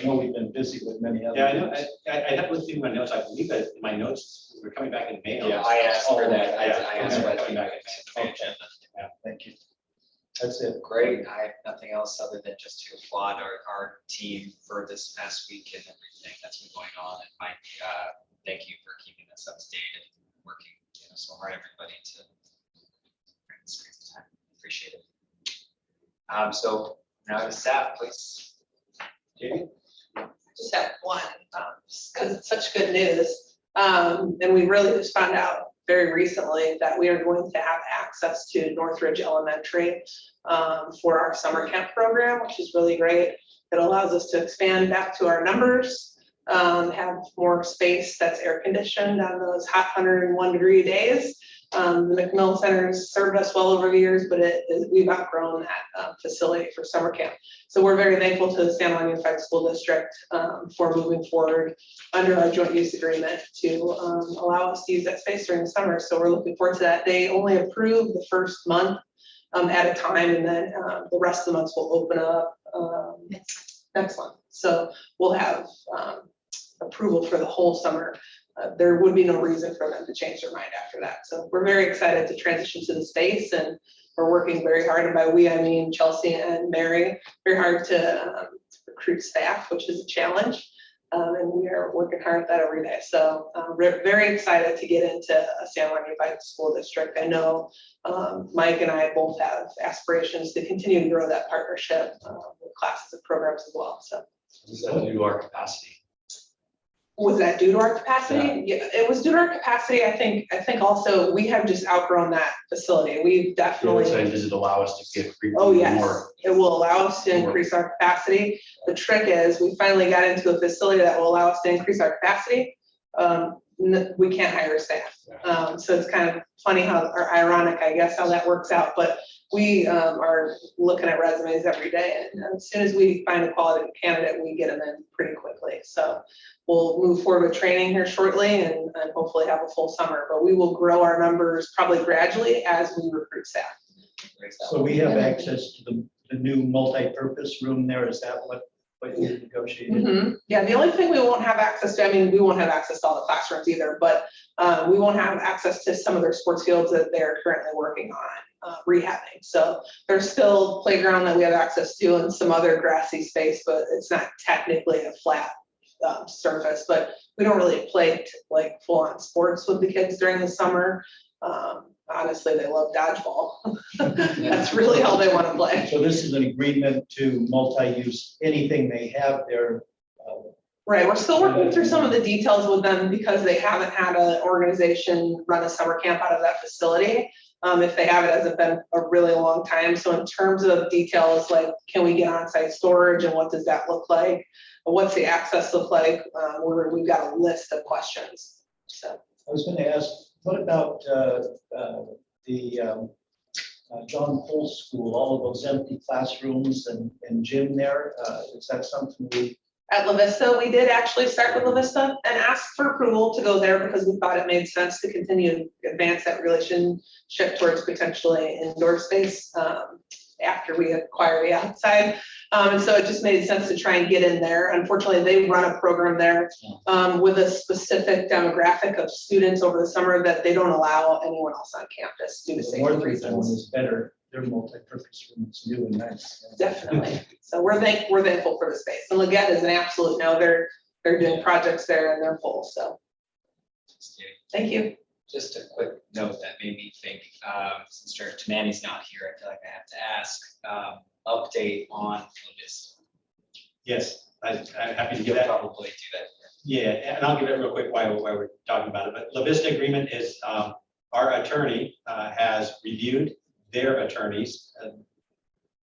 I know we've been busy with many other. Yeah, I know, I have to look through my notes, I believe that in my notes, we're coming back in May. on Yeah, this. I asked for Oh, that. I yeah, asked okay, for that. coming back in May. Okay. Thank you. That's it. Great. I have nothing else other than just to applaud our team for this past week and everything that's been going on. And Mike, thank you for keeping us up to date and working, so hard, everybody, to bring this crazy time. Appreciate it. So now to staff, please. Jamie? Just have one, because it's such good news. And we really just found out very recently that we are going to have access to Northridge Elementary for our summer camp program, which is really great. It allows us to expand back to our numbers, have more space that's air conditioned on those hot 101-degree days. The McMillan Center's served us well over the years, but we've outgrown that facility for summer camp. So we're very thankful to the San Juan Unified School District for moving forward under our joint use agreement to allow us to use that space during the summer. So we're looking forward to that. They only approve the first month at a time, and then the rest of the months will open up next month. So we'll have approval for the whole summer. There would be no reason for them to change their mind after that. So we're very excited to transition to the space, and we're working very hard. And by we, I mean Chelsea and Mary, very hard to recruit staff, which is a challenge. And we are working hard at that every day. So we're very excited to get into a San Juan Unified School District. I know Mike and I both have aspirations to continue to grow that partnership with classes and programs as well. So Does that due to our capacity? was that due to our capacity? Yeah, it was due to our capacity. I think also we have just outgrown that facility. We've definitely. Does it allow us to get? Oh, yes, more? it will allow us to increase our capacity. The trick is we finally got into a facility that will allow us to increase our capacity. We can't hire staff. So it's kind of funny or ironic, I guess, how that works out. But we are looking at resumes every day. And as soon as we find a quality candidate, we get them in pretty quickly. So we'll move forward with training here shortly and hopefully have a full summer. But we will grow our numbers probably gradually as we recruit staff. So we have access to the new multi-purpose room there. Is that what you negotiated? Mm-hmm. Yeah, the only thing we won't have access to, I mean, we won't have access to all the classrooms either, but we won't have access to some of their sports fields that they're currently working on rehabbing. So there's still playground that we have access to and some other grassy space, but it's not technically a flat surface. But we don't really play like full-on sports with the kids during the summer. Honestly, they love dodgeball. That's really all they want to play. So this is an agreement to multi-use anything they have there. Right, we're still working through some of the details with them because they haven't had an organization run a summer camp out of that facility. If they have, it hasn't been a really long time. So in terms of details, like can we get on-site storage and what does that look like? What's the access look like? We've got a list of questions. So I was going to ask, what about the John Cole School, all of those empty classrooms and gym there? Is that something we? At La Vista, we did actually start with La Vista and ask for approval to go there because we thought it made sense to continue to advance that relationship towards potentially indoor space after we acquire the outside. And so it just made sense to try and get in there. Unfortunately, they run a program there with a specific demographic of students over the summer that they don't allow anyone else on campus due to safety Northridge one reasons. is better. Their multi-purpose room is new and nice. Definitely. So we're thankful for the space. And Leggett is an absolute no. They're doing projects there and they're full. So thank you. Just a quick note that made me think, since Director Manny's not here, I feel like I have to ask, update on La Vista. Yes, I'm happy to give You'll that. probably do that. Yeah, and I'll give it real quick while we're talking about it. But La Vista agreement is, our attorney has reviewed their attorney's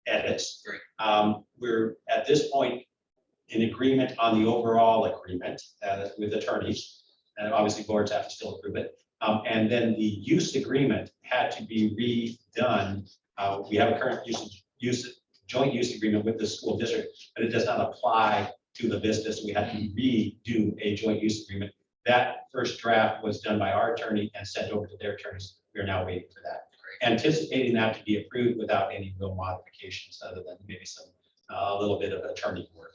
edits. Great. We're at this point in agreement on the overall agreement with attorneys, and obviously boards have to still approve it. And then the use agreement had to be redone. We have a current joint use agreement with the school district, but it does not apply to La Vista, so we had to redo a joint use agreement. That first draft was done by our attorney and sent over to their attorneys. We are now waiting for that. Anticipating that to be approved without any real modifications other than maybe some a little bit of attorney work.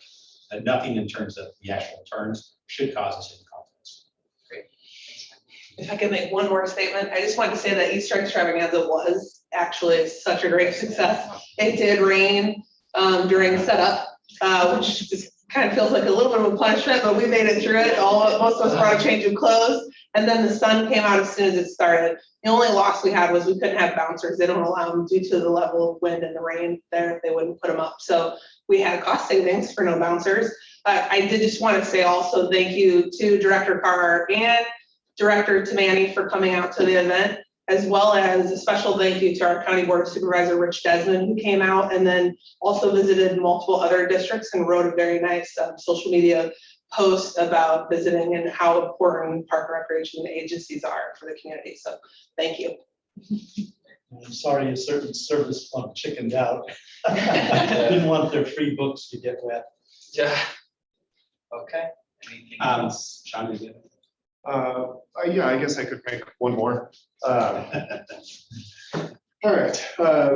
Nothing in terms of the actual terms should cause us any conflicts. If I could make one more statement, I just wanted to say that Easter extravaganza was actually such a great success. It did rain during setup, which just kind of feels like a little bit of a punishment, but we made it through it. Most of us brought a change of clothes, and then the sun came out as soon as it started. The only loss we had was we couldn't have bouncers. They don't allow them due to the level of wind and the rain there. They wouldn't put them up. So we had cost savings for no bouncers. I did just want to say also thank you to Director Carr and Director Tamani for coming out to the event, as well as a special thank you to our County Board Supervisor, Rich Desmond, who came out and then also visited multiple other districts and wrote a very nice social media post about visiting and how important park recreation agencies are for the community. So thank you. I'm sorry, a certain service fund chickened out. Didn't want their free books to get wet. Yeah. Okay. Anything else? Sean, is it? Yeah, I guess I could make one more. All right,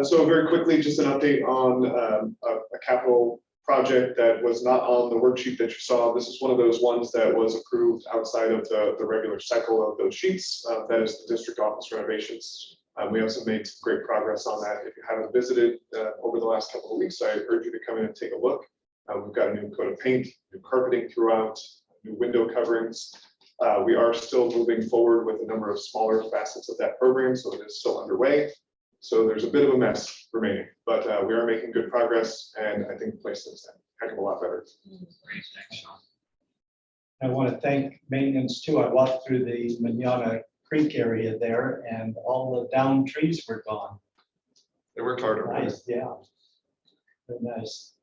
so very quickly, just an update on a capital project that was not on the worksheet that you saw. This is one of those ones that was approved outside of the regular cycle of those sheets. That is the district office renovations. We have made some great progress on that. If you haven't visited over the last couple of weeks, I urge you to come in and take a look. We've got a new coat of paint, new carpeting throughout, new window coverings. We are still moving forward with a number of smaller facets of that program, so it is still underway. So there's a bit of a mess remaining, but we are making good progress, and I think the place looks a heck of a lot better. Great, thanks, Sean. I want to thank maintenance too. I walked through the Manana Creek area there and all the downed trees were gone. They worked hard on it. Nice, yeah. Very nice.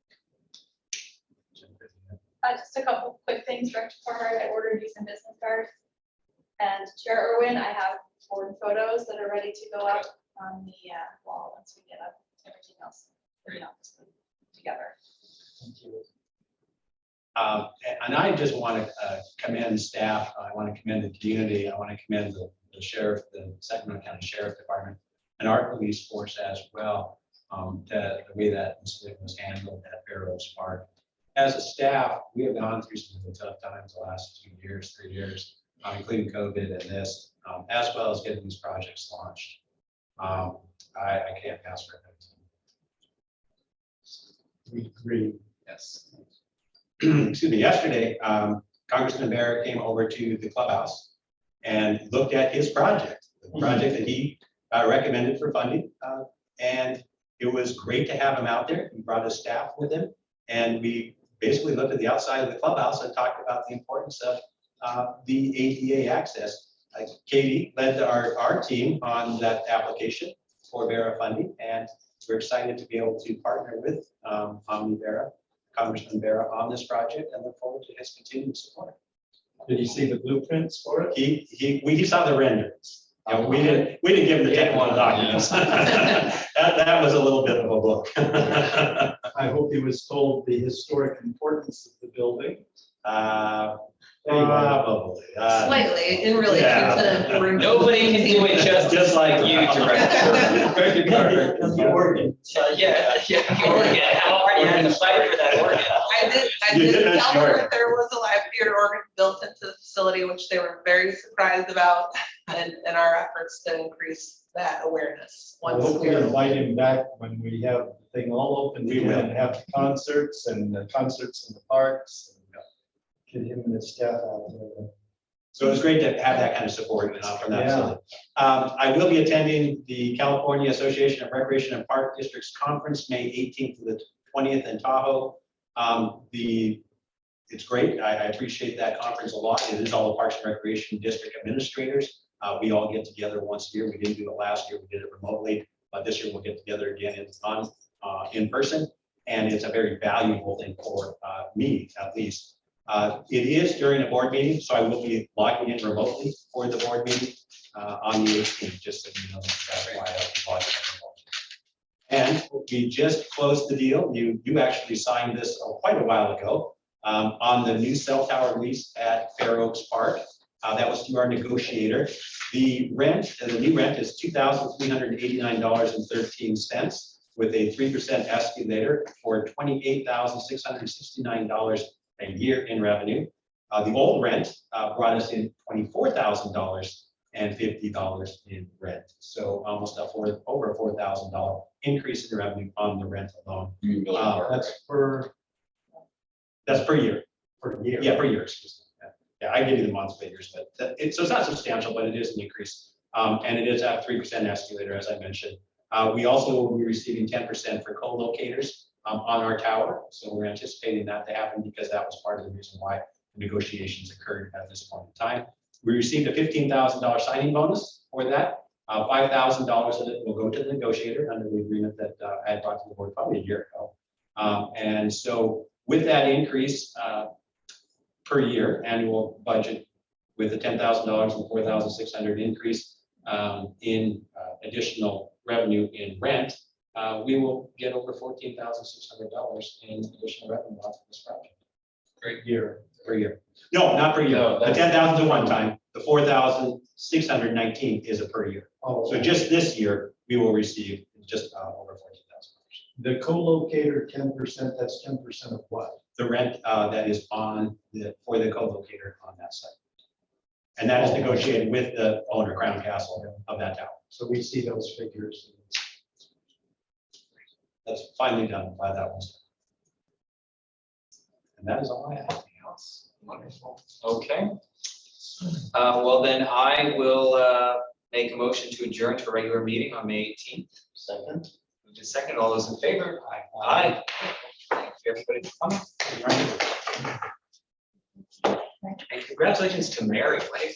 Just a couple quick things, Director Farmer. I ordered you some business cards. And Chair Irwin, I have board photos that are ready to go up on the wall once we get up everything else together. Thank you. And I just want to commend staff. I want to commend the community. I want to commend the sheriff, the Sacramento County Sheriff Department, and our police force as well, to the way that incident was handled at Fair Oaks Park. As a staff, we have gone through some really tough times the last 2 years, 3 years, including COVID and this, as well as getting these projects launched. I can't ask for it. We agree. Yes. Excuse me, yesterday, Congressman Barrett came over to the clubhouse and looked at his project, the project that he recommended for funding. And it was great to have him out there. He brought his staff with him. And we basically looked at the outside of the clubhouse and talked about the importance of the ADA access. Katie led our team on that application for Vera funding. And we're excited to be able to partner with Omni Vera, Congressman Vera, on this project and look forward to his continued support. Did you see the blueprints for it? We saw the renderings. We didn't give him the technical documents. That was a little bit of a book. I hope he was told the historic importance of the building. Probably. Slightly in relation to. Nobody can do it just like you, Director. You're working. Yeah, organ. How hard you had to fight for that organ. I did tell them that there was a live theater organ built into the facility, which they were very surprised about, and our efforts to increase that awareness. I hope we invite him back when we have the thing all open again and have concerts and concerts in the parks. Get him and his staff out there. So it was great to have that kind of support from that facility. I will be attending the California Association of Recreation and Park Districts Conference, May 18th to the 20th in Tahoe. It's great. I appreciate that conference a lot. It is all the Parks and Recreation District administrators. We all get together once a year. We didn't do it last year. We did it remotely, but this year we'll get together again in person. And it's a very valuable thing for me, at least. It is during a board meeting, so I will be logging in remotely for the board meeting on the 18th, just so you know that's why I'll be logging in remotely. And we just closed the deal. You actually signed this quite a while ago on the new cell tower lease at Fair Oaks Park. That was through our negotiator. The new rent is $2,389.13 with a 3% escalator for $28,669 a year in revenue. The old rent brought us in $24,000 and $50 in rent. So almost over a $4,000 increase in revenue on the rent alone. That's per That's per year. year. Yeah, per year, excuse me. Yeah, I give you the month figures, but so it's not substantial, but it is an increase. And it is at 3% escalator, as I mentioned. We also will be receiving 10% for co-locators on our tower. So we're anticipating that to happen because that was part of the reason why the negotiations occurred at this point in time. We received a $15,000 signing bonus for that. $5,000 of it will go to the negotiator under the agreement that I had brought to the board probably a year ago. And so with that increase per year annual budget, with the $10,000 and $4,600 increase in additional revenue in rent, we will get over $14,600 in additional revenue off of this project. Great year. Per year. No, not per year. No, The that's- 10,000 is a one time. The 4,619 is a per year. Oh, So just this year, we will receive just over $14,000. the co-locator 10%, that's 10% of what? The rent that is on for the co-locator on that site. And that is negotiated with the owner, Crown Castle, of that tower. So we see those figures. That's finally done by that one. And that is all I have. Wonderful. Okay. Well, then I will make a motion to adjourn to a regular meeting on May 18th. Second. Moved to second, all those in favor? Aye. Thank you, everybody, for coming. And congratulations to Mary. Like,